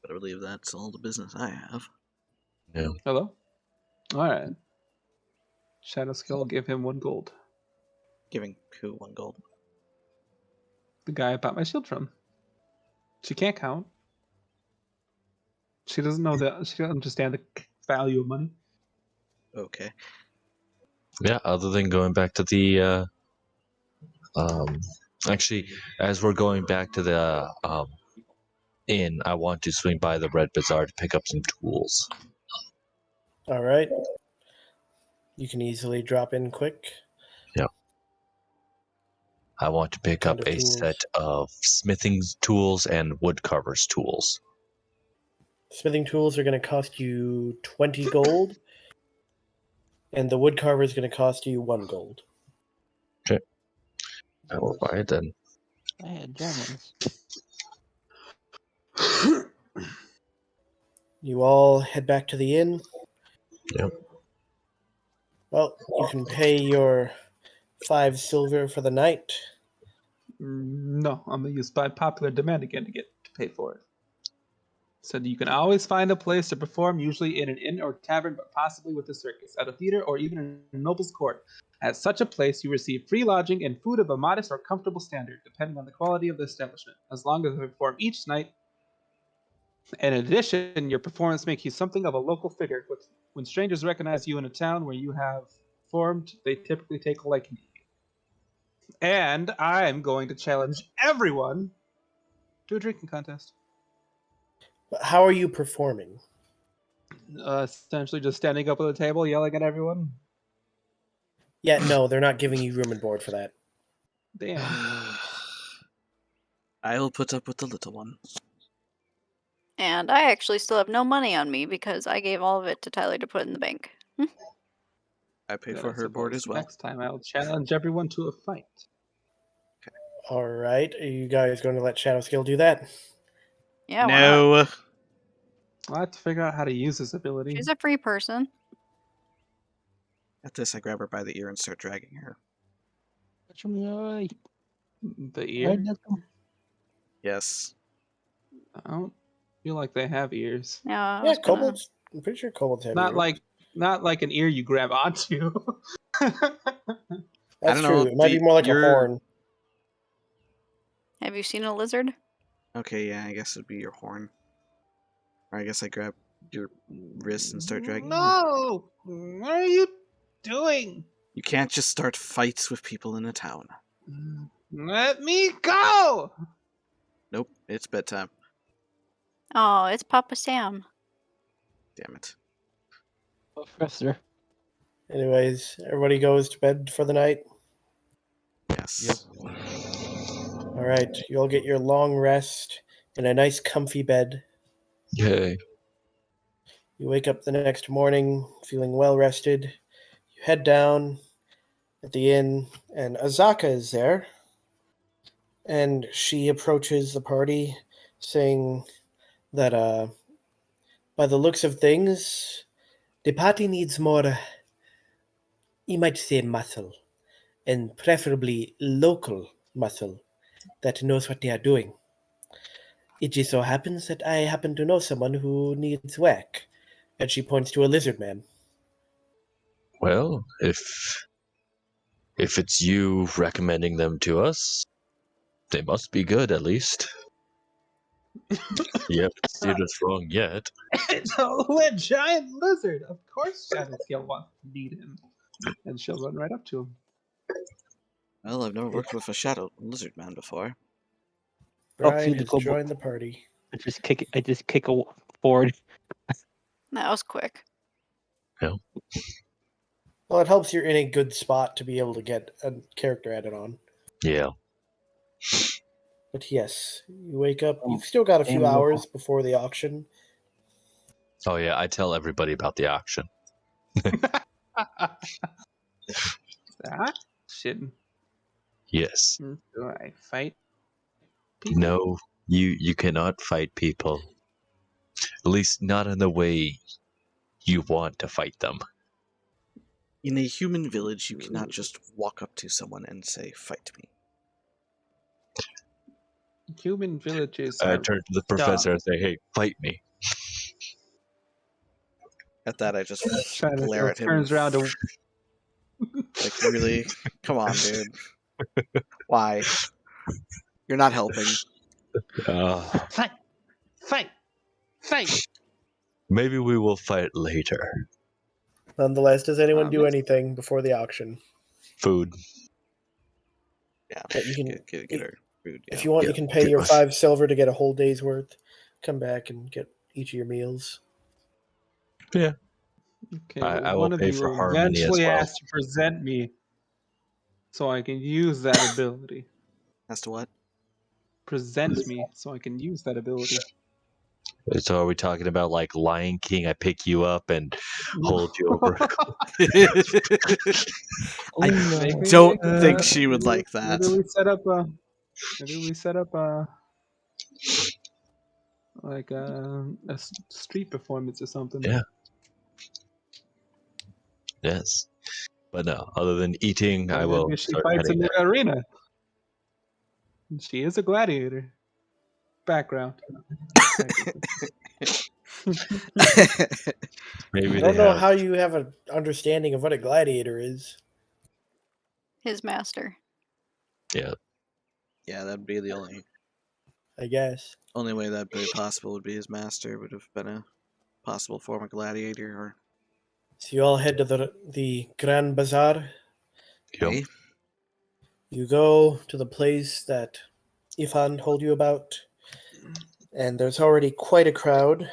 Speaker 2: Better believe that's all the business I have.
Speaker 3: Yeah.
Speaker 4: Hello? Alright. Shadow Skull, give him 1 gold.
Speaker 2: Giving who 1 gold?
Speaker 4: The guy I bought my shield from. She can't count. She doesn't know that. She doesn't understand the value of money.
Speaker 2: Okay.
Speaker 3: Yeah, other than going back to the actually, as we're going back to the inn, I want to swing by the Red Bazaar to pick up some tools.
Speaker 1: All right. You can easily drop in quick.
Speaker 3: I want to pick up
Speaker 1: Kind of
Speaker 3: a
Speaker 1: tools.
Speaker 3: set of smithing tools and woodcarver's tools.
Speaker 1: Smithing tools are going to cost you 20 gold, and the woodcarver is going to cost you 1 gold.
Speaker 3: I will buy it then.
Speaker 5: I had javelins.
Speaker 1: You all head back to the inn.
Speaker 3: Yep.
Speaker 1: Well, you can pay your 5 silver for the night.
Speaker 4: No, I'm gonna use by popular demand again to get to pay for it. Said you can always find a place to perform, usually in an inn or tavern, but possibly with a circus, at a theater, or even in a noble's court. At such a place, you receive free lodging and food of a modest or comfortable standard, depending on the quality of the establishment, as long as you perform each night. And in addition, your performance makes you something of a local figure. When strangers recognize you in a town where you have performed, they typically take a liking to you. And I'm going to challenge everyone to a drinking contest.
Speaker 1: But how are you performing?
Speaker 4: Essentially just standing up at the table, yelling at everyone.
Speaker 1: Yeah, no, they're not giving you room and board for that.
Speaker 4: Damn.
Speaker 2: I'll put up with the little one.
Speaker 6: And I actually still have no money on me because I gave all of it to Tyler to put in the bank.
Speaker 2: I pay
Speaker 4: Then
Speaker 2: for
Speaker 4: I
Speaker 2: her board
Speaker 4: suppose
Speaker 2: as well.
Speaker 4: Next time I'll challenge everyone to a fight.
Speaker 1: All right, are you guys going to let Shadowskill do that?
Speaker 6: Yeah, why not?
Speaker 4: I'll have to figure out how to use this ability.
Speaker 6: She's a free person.
Speaker 2: At this, I grab her by the ear and start dragging her
Speaker 5: Touch them right.
Speaker 4: The
Speaker 5: Right,
Speaker 4: ear?
Speaker 5: Malcolm?
Speaker 2: Yes.
Speaker 4: I don't feel like they have ears.
Speaker 6: Yeah, I
Speaker 1: Yeah,
Speaker 6: was gonna.
Speaker 1: kobolds. I'm pretty sure kobolds have
Speaker 4: Not
Speaker 1: ears.
Speaker 4: like an ear you grab onto.
Speaker 2: I
Speaker 1: That's
Speaker 2: don't know.
Speaker 1: true. It might be more like a horn.
Speaker 6: Have you seen a lizard?
Speaker 2: Okay, yeah, I guess it'd be your horn. Or I guess I grab your wrist and start dragging you.
Speaker 4: No! What are you doing?
Speaker 2: You can't just start fights with people in a town.
Speaker 4: Let me go!
Speaker 2: Nope, it's bedtime.
Speaker 6: Oh, it's Papa Sam.
Speaker 2: Damn it.
Speaker 5: Professor.
Speaker 1: Anyways, everybody goes to bed for the night.
Speaker 2: Yes.
Speaker 1: All right, you all get your long rest in a nice, comfy bed.
Speaker 3: Yay.
Speaker 1: You wake up the next morning feeling well rested. You head down at the inn, and Azaka is there. And she approaches the party, saying that, by the looks of things, the party needs more, you might say, muscle, and preferably local muscle that knows what they are doing. It just so happens that I happen to know someone who needs work, and she points to a lizard man.
Speaker 3: Well, if it's you recommending them to us, they must be good at least. You haven't steered us wrong yet.
Speaker 4: It's a giant lizard. Of course Shadowscale wants to meet him. And she'll run right up to him.
Speaker 2: Well, I've never worked with a shadow lizard man before.
Speaker 1: Brian
Speaker 5: see the
Speaker 1: has
Speaker 5: kobold.
Speaker 1: joined the party.
Speaker 5: I just kick a forward.
Speaker 6: That was quick.
Speaker 1: Well, it helps you're in a good spot to be able to get a character added on.
Speaker 3: Yeah.
Speaker 1: But yes, you wake up. You've still got a few hours before the auction.
Speaker 3: Oh yeah, I tell everybody about the auction.
Speaker 4: Shit.
Speaker 3: Yes.
Speaker 4: Do I fight people?
Speaker 3: No, you cannot fight people. At least not in the way you want to fight them.
Speaker 2: In a human village, you cannot just walk up to someone and say, "Fight me."
Speaker 4: Human villages
Speaker 3: I
Speaker 4: are
Speaker 3: turn to the professor and say, "Hey, fight me."
Speaker 2: At that, I just glare
Speaker 4: Shadowscale
Speaker 2: at him.
Speaker 4: turns around to
Speaker 2: Like, really? Come on, dude. Why? You're not helping.
Speaker 4: fight.
Speaker 3: Maybe we will fight later.
Speaker 1: Nonetheless, does anyone do
Speaker 4: Let's-
Speaker 1: anything before the auction?
Speaker 3: Food.
Speaker 2: Yeah,
Speaker 1: Yeah, you can.
Speaker 2: get our food. Yeah.
Speaker 1: If you want,
Speaker 3: Yeah,
Speaker 1: you can pay
Speaker 3: get
Speaker 1: your
Speaker 3: my-
Speaker 1: 5 silver to get a whole day's worth. Come back and get each of your meals.
Speaker 3: Yeah.
Speaker 4: Okay,
Speaker 3: I
Speaker 4: well,
Speaker 3: will
Speaker 4: one of
Speaker 3: pay
Speaker 4: you
Speaker 3: for
Speaker 4: will
Speaker 3: harmony as
Speaker 4: eventually
Speaker 3: well.
Speaker 4: ask to present me so I can use that ability.
Speaker 2: As to what?
Speaker 4: Present me so I can use that ability.
Speaker 3: So are we talking about like Lion King? I pick you up and hold you over.
Speaker 2: I
Speaker 4: Maybe
Speaker 2: don't
Speaker 4: we-
Speaker 2: think she would like that.
Speaker 4: Maybe we set up a like a street performance or something.
Speaker 3: Yeah. Yes. But no, other than eating, I will
Speaker 4: Maybe she
Speaker 3: start
Speaker 4: fights in
Speaker 3: heading
Speaker 4: the arena. She is a gladiator. Background.
Speaker 3: Maybe
Speaker 1: I
Speaker 3: they
Speaker 1: don't know
Speaker 3: have.
Speaker 1: how you have an understanding of what a gladiator is.
Speaker 6: His master.
Speaker 3: Yeah.
Speaker 2: Yeah, that'd be the
Speaker 1: I guess.
Speaker 2: only way that'd be possible would be his master would have been a possible form of gladiator or
Speaker 1: So you all head to the Grand Bazaar.
Speaker 3: Yep.
Speaker 2: eh?
Speaker 1: You go to the place that Ifan told you about, and there's already quite a crowd.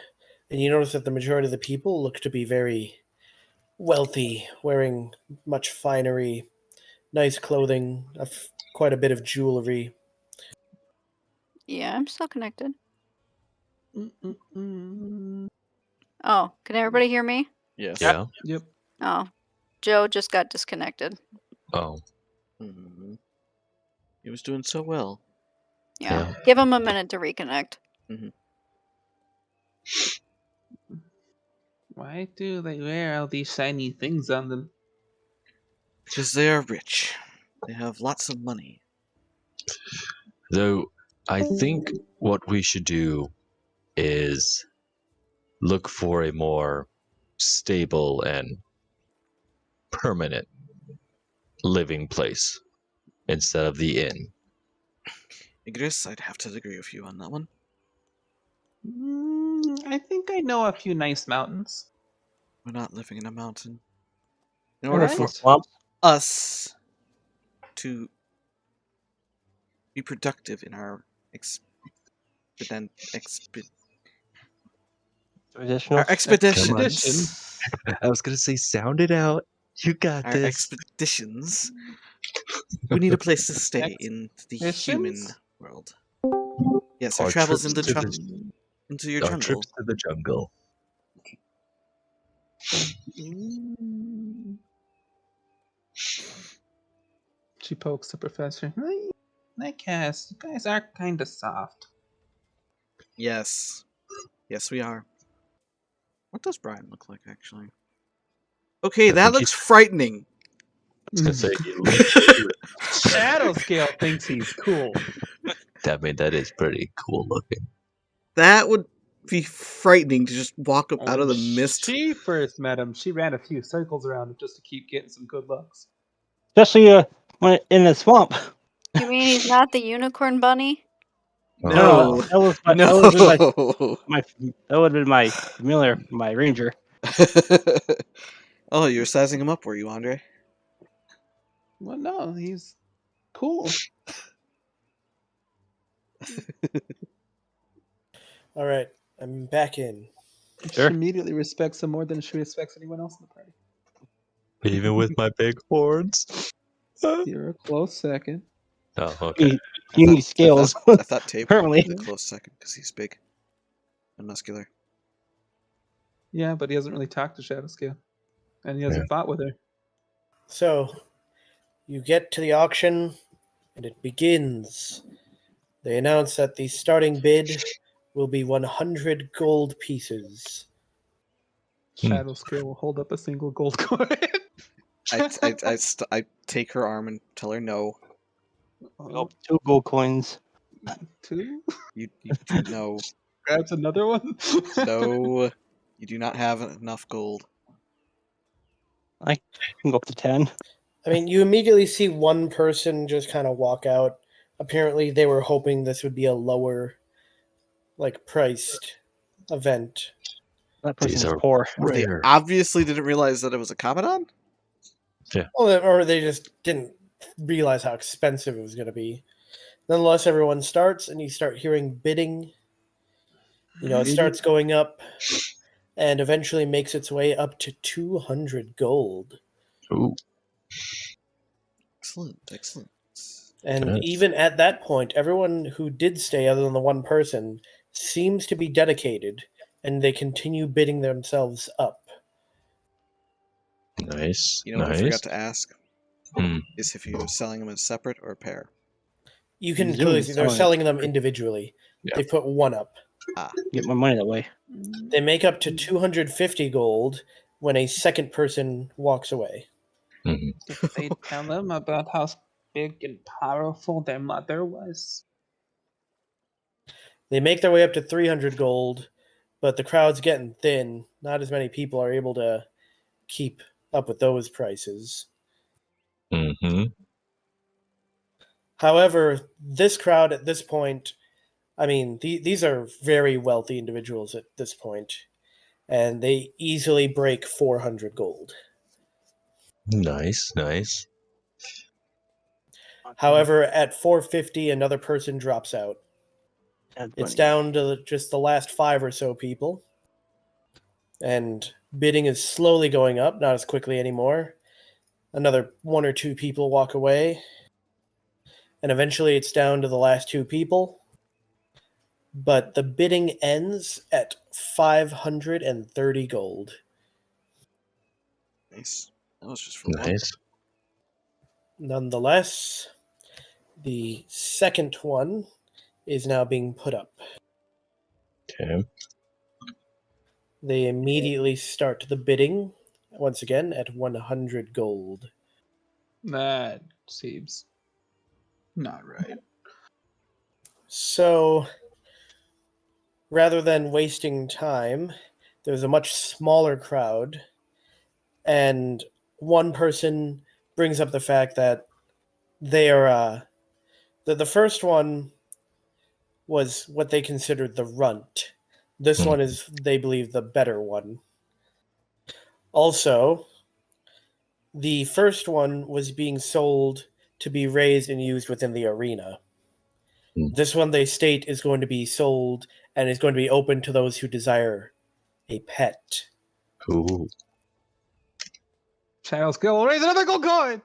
Speaker 1: And you notice that the majority of the people look to be very wealthy, wearing much finery, nice clothing, quite a bit of jewelry.
Speaker 6: Yeah, I'm still connected.
Speaker 4: Mm-mm-mm.
Speaker 6: Oh, can everybody hear me?
Speaker 2: Yes.
Speaker 3: Yeah.
Speaker 4: Yep.
Speaker 6: Oh, Joe just got disconnected.
Speaker 3: Oh.
Speaker 2: Mhm. He was doing so well.
Speaker 6: Yeah.
Speaker 3: Yeah.
Speaker 6: Give him a minute to reconnect.
Speaker 4: Why do they wear all these shiny things on them?
Speaker 2: Because they are rich. They have lots of money.
Speaker 3: Though, I think what we should do is look for a more stable and permanent living place instead of the inn.
Speaker 2: Igris, I'd have to agree with you on that one.
Speaker 4: I think I know a few nice mountains.
Speaker 2: We're not living in a mountain. In
Speaker 5: Or
Speaker 2: order
Speaker 5: some
Speaker 2: for
Speaker 5: swamps.
Speaker 2: us to be productive in our
Speaker 5: Traditional.
Speaker 2: expeditions,
Speaker 3: I was gonna say, sound it out. You got
Speaker 2: our
Speaker 3: this.
Speaker 2: expeditions, we need a place to stay in the human
Speaker 4: Expeditions?
Speaker 2: world. Yes, our
Speaker 3: Our
Speaker 2: travels
Speaker 3: trips
Speaker 2: into
Speaker 3: to the-
Speaker 2: into your
Speaker 3: Our
Speaker 2: jungle.
Speaker 3: trips to the jungle.
Speaker 4: She pokes the professor. I guess you guys are kind of soft.
Speaker 2: Yes, yes, we are. What does Brian look like, actually? Okay,
Speaker 3: I
Speaker 2: that
Speaker 3: think
Speaker 2: looks frightening.
Speaker 3: I was gonna say, he looks
Speaker 4: Shadow Scale thinks he's cool.
Speaker 3: I mean, that is pretty cool looking.
Speaker 2: That would be frightening to just walk up out of the
Speaker 4: When
Speaker 2: mist.
Speaker 4: she first met him, she ran a few circles around him just to keep getting some good looks.
Speaker 5: Especially when in the swamp.
Speaker 6: You mean he's not the unicorn bunny?
Speaker 2: No,
Speaker 5: That was my,
Speaker 2: no.
Speaker 5: that would have been that would have been my familiar, my ranger.
Speaker 2: Oh, you're sizing him up, were you, Andre?
Speaker 4: Well, no, he's cool.
Speaker 1: All right, I'm back in.
Speaker 5: Sure.
Speaker 4: She immediately respects him more than she respects anyone else in the party.
Speaker 3: Even with my big horns.
Speaker 4: You're a close second.
Speaker 3: Oh, okay.
Speaker 5: You need scales.
Speaker 2: I thought Tape
Speaker 5: Apparently.
Speaker 2: was a close second because he's big and muscular.
Speaker 4: Yeah, but he hasn't really talked to Shadow Scale. And he hasn't fought with her.
Speaker 1: So, you get to the auction, and it begins. They announce that the starting bid will be 100 gold pieces.
Speaker 4: Shadow Scale will hold up a single gold coin.
Speaker 2: I take her arm and tell her no.
Speaker 5: Oh, 2 gold coins.
Speaker 4: 2?
Speaker 2: You do no.
Speaker 4: Grabs another one?
Speaker 2: No. You do not have enough gold.
Speaker 5: I can go up to 10.
Speaker 1: I mean, you immediately see one person just kind of walk out. Apparently, they were hoping this would be a lower, priced event.
Speaker 5: That person
Speaker 3: These
Speaker 5: is
Speaker 3: are
Speaker 5: poor.
Speaker 2: They
Speaker 3: rare.
Speaker 2: obviously didn't realize that it was a Kamadon.
Speaker 1: Or they just didn't realize how expensive it was going to be. Nonetheless, everyone starts, and you start hearing bidding. It starts going up, and eventually makes its way up to 200 gold.
Speaker 3: Ooh,
Speaker 2: Excellent.
Speaker 1: And
Speaker 3: Yes.
Speaker 1: even at that point, everyone who did stay, other than the one person, seems to be dedicated, and they continue bidding themselves up.
Speaker 3: nice.
Speaker 2: You know what I
Speaker 3: nice.
Speaker 2: forgot to ask?
Speaker 3: Hmm.
Speaker 2: Is if you're selling them as separate or a pair.
Speaker 1: You can
Speaker 5: Zoom
Speaker 1: clearly
Speaker 5: is
Speaker 1: see they're
Speaker 5: selling
Speaker 1: selling them individually.
Speaker 3: Yeah.
Speaker 1: They put one up.
Speaker 5: Get my money that way.
Speaker 1: They make up to 250 gold when a second person walks away.
Speaker 3: Mhm.
Speaker 4: If they tell them about how big and powerful their mother was.
Speaker 1: They make their way up to 300 gold, but the crowd's getting thin. Not as many people are able to keep up with those prices.
Speaker 3: Mhm.
Speaker 1: However, this crowd at this point, I mean, these are very wealthy individuals at this point, and they easily break 400 gold.
Speaker 3: Nice.
Speaker 1: However, at 450, another person drops out. It's down to just the last 5 or so people, and bidding is slowly going up, not as quickly anymore. Another 1 or 2 people walk away, and eventually it's down to the last 2 people. But the bidding ends at 530 gold.
Speaker 2: Nice. That was just for one.
Speaker 3: Nice.
Speaker 1: Nonetheless, the second one is now being put up.
Speaker 3: Okay.
Speaker 1: They immediately start the bidding, once again, at 100 gold.
Speaker 4: That Seems not right.
Speaker 1: So, rather than wasting time, there's a much smaller crowd, and one person brings up the fact that they are the first one was what they considered the runt. This one is, they believe, the better one. Also, the first one was being sold to be raised and used within the arena. This one, they state, is going to be sold and is going to be open to those who desire a pet.
Speaker 3: Ooh.
Speaker 4: Channel skill will raise another gold coin.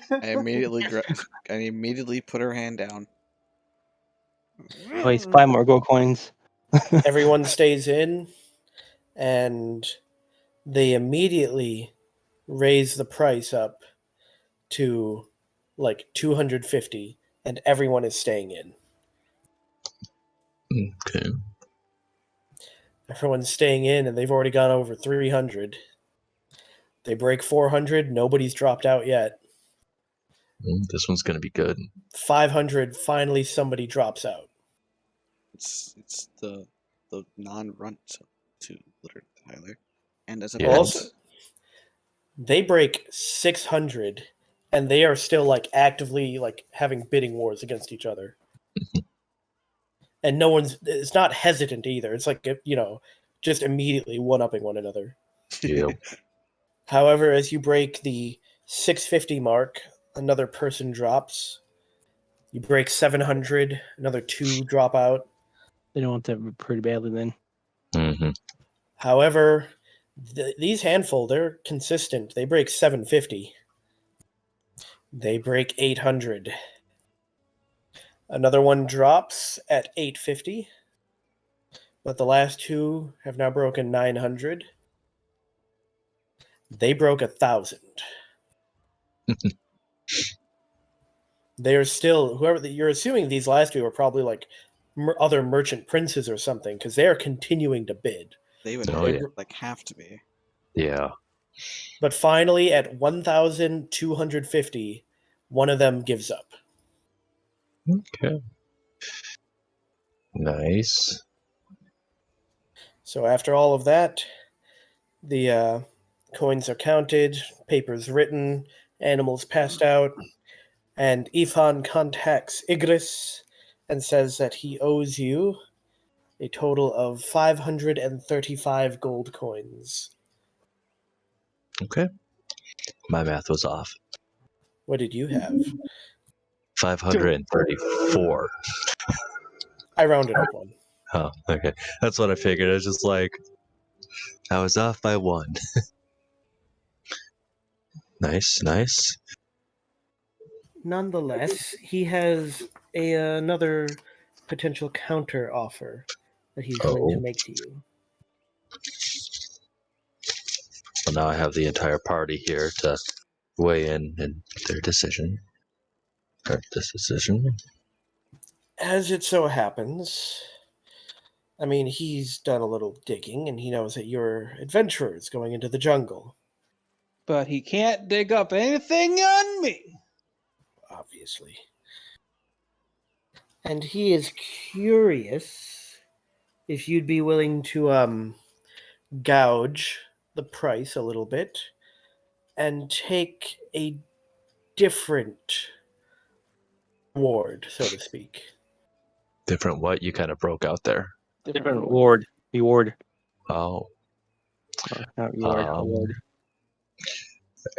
Speaker 2: I immediately put her hand down.
Speaker 5: Place 5 more gold coins.
Speaker 1: Everyone stays in, and they immediately raise the price up to like 250, and everyone is staying in.
Speaker 3: Okay.
Speaker 1: Everyone's staying in, and they've already gone over 300. They break 400, nobody's dropped out yet.
Speaker 3: This one's gonna be good.
Speaker 1: 500, finally somebody drops out.
Speaker 2: It's the non-runt to litter, Tyler. And as a
Speaker 3: Yeah.
Speaker 1: Also, they break 600, and they are still like actively like having bidding wars against each other. And no one's, it's not hesitant either. It's like, just immediately one-upping one another.
Speaker 3: Yeah.
Speaker 1: However, as you break the 650 mark, another person drops. You break 700, another 2 drop out.
Speaker 5: They don't want that pretty badly then.
Speaker 3: Mm-hmm.
Speaker 1: However, these handful, they're consistent. They break 750. They break 800. Another one drops at 850. But the last 2 have now broken 900. They broke 1,000. They are still, you're assuming these last 2 are probably like other merchant princes or something, because they are continuing to bid.
Speaker 2: They would have to be.
Speaker 3: Yeah.
Speaker 1: But finally, at 1,250, one of them gives up.
Speaker 3: Okay. Nice.
Speaker 1: So after all of that, the coins are counted, papers written, animals passed out, and Ethan contacts Igris and says that he owes you a total of 535 gold coins.
Speaker 3: Okay. My math was off.
Speaker 1: What did you have?
Speaker 3: 534.
Speaker 1: I rounded up one.
Speaker 3: Oh, okay. That's what I figured. I was just like, I was off by 1. Nice, nice.
Speaker 1: Nonetheless, he has another potential counter offer that he's going to make to you.
Speaker 3: So now I have the entire party here to weigh in their decision. Or this decision.
Speaker 1: As it so happens, I mean, he's done a little digging, and he knows that you're adventurers going into the jungle.
Speaker 4: But he can't dig up anything on me.
Speaker 1: Obviously. And he is curious if you'd be willing to gouge the price a little bit and take a different reward, so to speak.
Speaker 3: Different what? You kind of broke out there.
Speaker 5: Different reward. Reward.
Speaker 3: Oh.
Speaker 5: Not reward. Reward.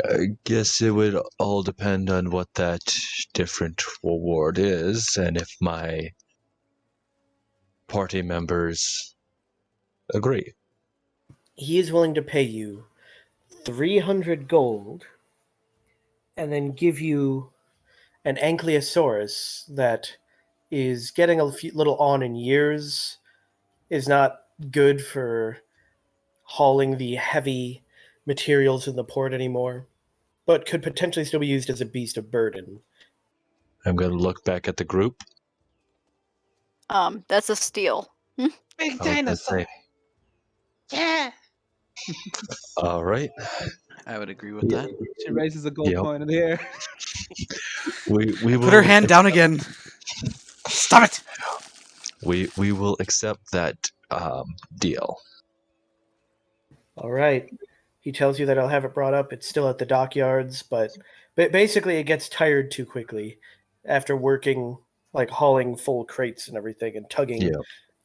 Speaker 3: I guess it would all depend on what that different reward is, and if my party members agree.
Speaker 1: He is willing to pay you 300 gold and then give you an ankylosaurus that is getting a little on in years, is not good for hauling the heavy materials in the port anymore, but could potentially still be used as a beast of burden.
Speaker 3: I'm going to look back at the group.
Speaker 6: That's a steal.
Speaker 4: Big
Speaker 3: I was gonna
Speaker 4: dinosaur.
Speaker 3: say,
Speaker 4: Yeah.
Speaker 3: All right.
Speaker 2: I would agree with
Speaker 3: Yeah.
Speaker 2: that.
Speaker 4: She raises a gold
Speaker 3: Yep.
Speaker 4: coin in the air.
Speaker 3: We
Speaker 2: Put her
Speaker 3: will
Speaker 2: hand down again. Stop it!
Speaker 3: we will accept that deal.
Speaker 1: All right. He tells you that I'll have it brought up. It's still at the dockyards, but basically it gets tired too quickly after working, like hauling full crates and everything and tugging
Speaker 3: Yeah.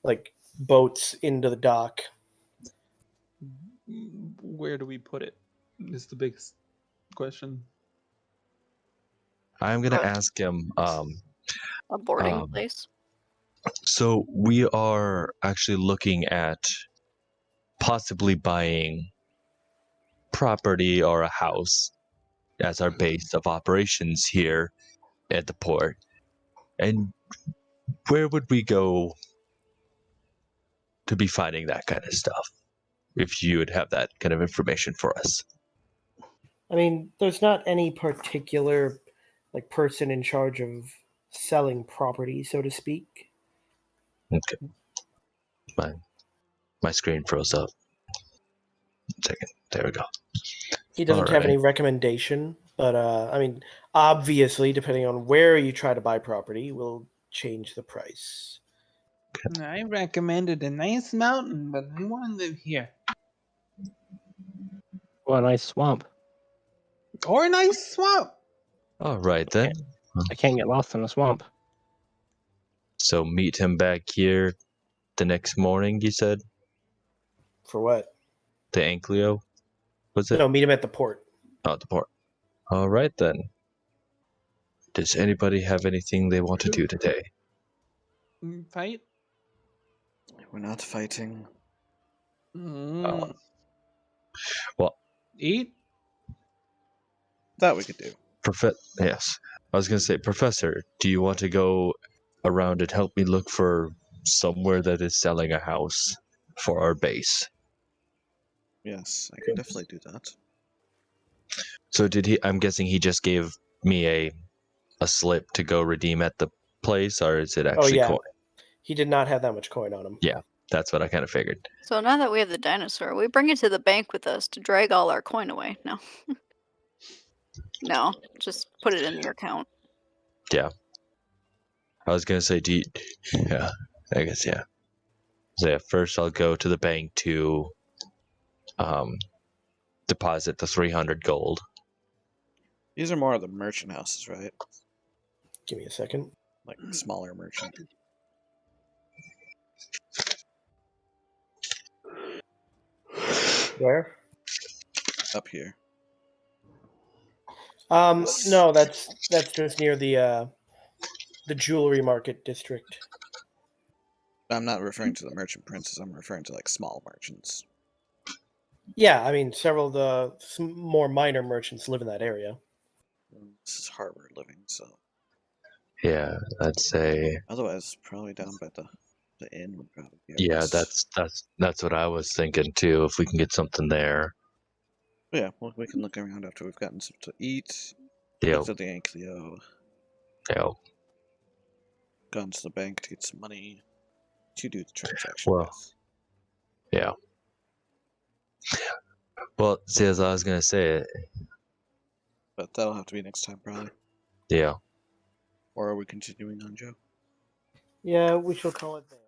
Speaker 1: like boats into the dock.
Speaker 4: Where do we put it? Is the biggest question.
Speaker 3: I'm gonna ask him.
Speaker 6: A boarding
Speaker 3: Um,
Speaker 6: place.
Speaker 3: So we are actually looking at possibly buying property or a house as our base of operations here at the port. And where would we go to be finding that kind of stuff? If you would have that kind of information for us.
Speaker 1: I mean, there's not any particular like person in charge of selling property, so to speak.
Speaker 3: Okay. My screen froze up. Second. There we go.
Speaker 1: He doesn't have
Speaker 3: Alright.
Speaker 1: any recommendation, but I mean, obviously, depending on where you try to buy property, will change the price.
Speaker 4: I recommended a nice mountain, but I want to live here.
Speaker 5: Or a nice swamp.
Speaker 4: Or a nice swamp.
Speaker 3: Alright then.
Speaker 5: I can't get lost in a swamp.
Speaker 3: So meet him back here the next morning, you said?
Speaker 1: For what?
Speaker 3: The Anklio? Was it?
Speaker 1: No, meet him at the port.
Speaker 3: Oh, the port. Alright then. Does anybody have anything they want to do today?
Speaker 4: Fight?
Speaker 2: We're not fighting.
Speaker 3: Well,
Speaker 4: Eat?
Speaker 2: That we could do.
Speaker 3: yes. I was going to say, Professor, do you want to go around and help me look for somewhere that is selling a house for our base?
Speaker 2: Yes, I can definitely do that.
Speaker 3: So I'm guessing he just gave me a slip to go redeem at the place, or is it actually
Speaker 1: yeah.
Speaker 3: coin?
Speaker 1: He did not have that much coin on him.
Speaker 3: Yeah, that's what I kind of figured.
Speaker 6: So now that we have the dinosaur, we bring it to the bank with us to drag all our coin away. No. No, just put it in your account.
Speaker 3: Yeah. I was going to say, yeah, I guess, yeah. So yeah, first I'll go to the bank to deposit the 300 gold.
Speaker 2: These are more of the merchant houses, right?
Speaker 1: Give me a second.
Speaker 2: Like smaller merchant.
Speaker 1: Where?
Speaker 2: Up here.
Speaker 1: No, that's just near the jewelry market district.
Speaker 2: I'm not referring to the merchant princes. I'm referring to like small merchants.
Speaker 1: Yeah, I mean, several of the more minor merchants live in that area.
Speaker 2: This is harbor living, so
Speaker 3: Yeah, I'd say.
Speaker 2: otherwise probably down by the inn would probably be.
Speaker 3: Yeah, that's what I was thinking too. If we can get something there.
Speaker 2: But yeah, well, we can look around after we've gotten some to eat.
Speaker 3: Yeah.
Speaker 2: Looked at the Anklio.
Speaker 3: Yeah.
Speaker 2: Gone to the bank to get some money to do the transaction.
Speaker 3: Well,
Speaker 2: with.
Speaker 3: yeah. Well, see, as I was gonna say,
Speaker 2: But that'll have to be next time, probably.
Speaker 3: yeah.
Speaker 2: Or are we continuing on, Joe?
Speaker 1: Yeah, we shall call it there.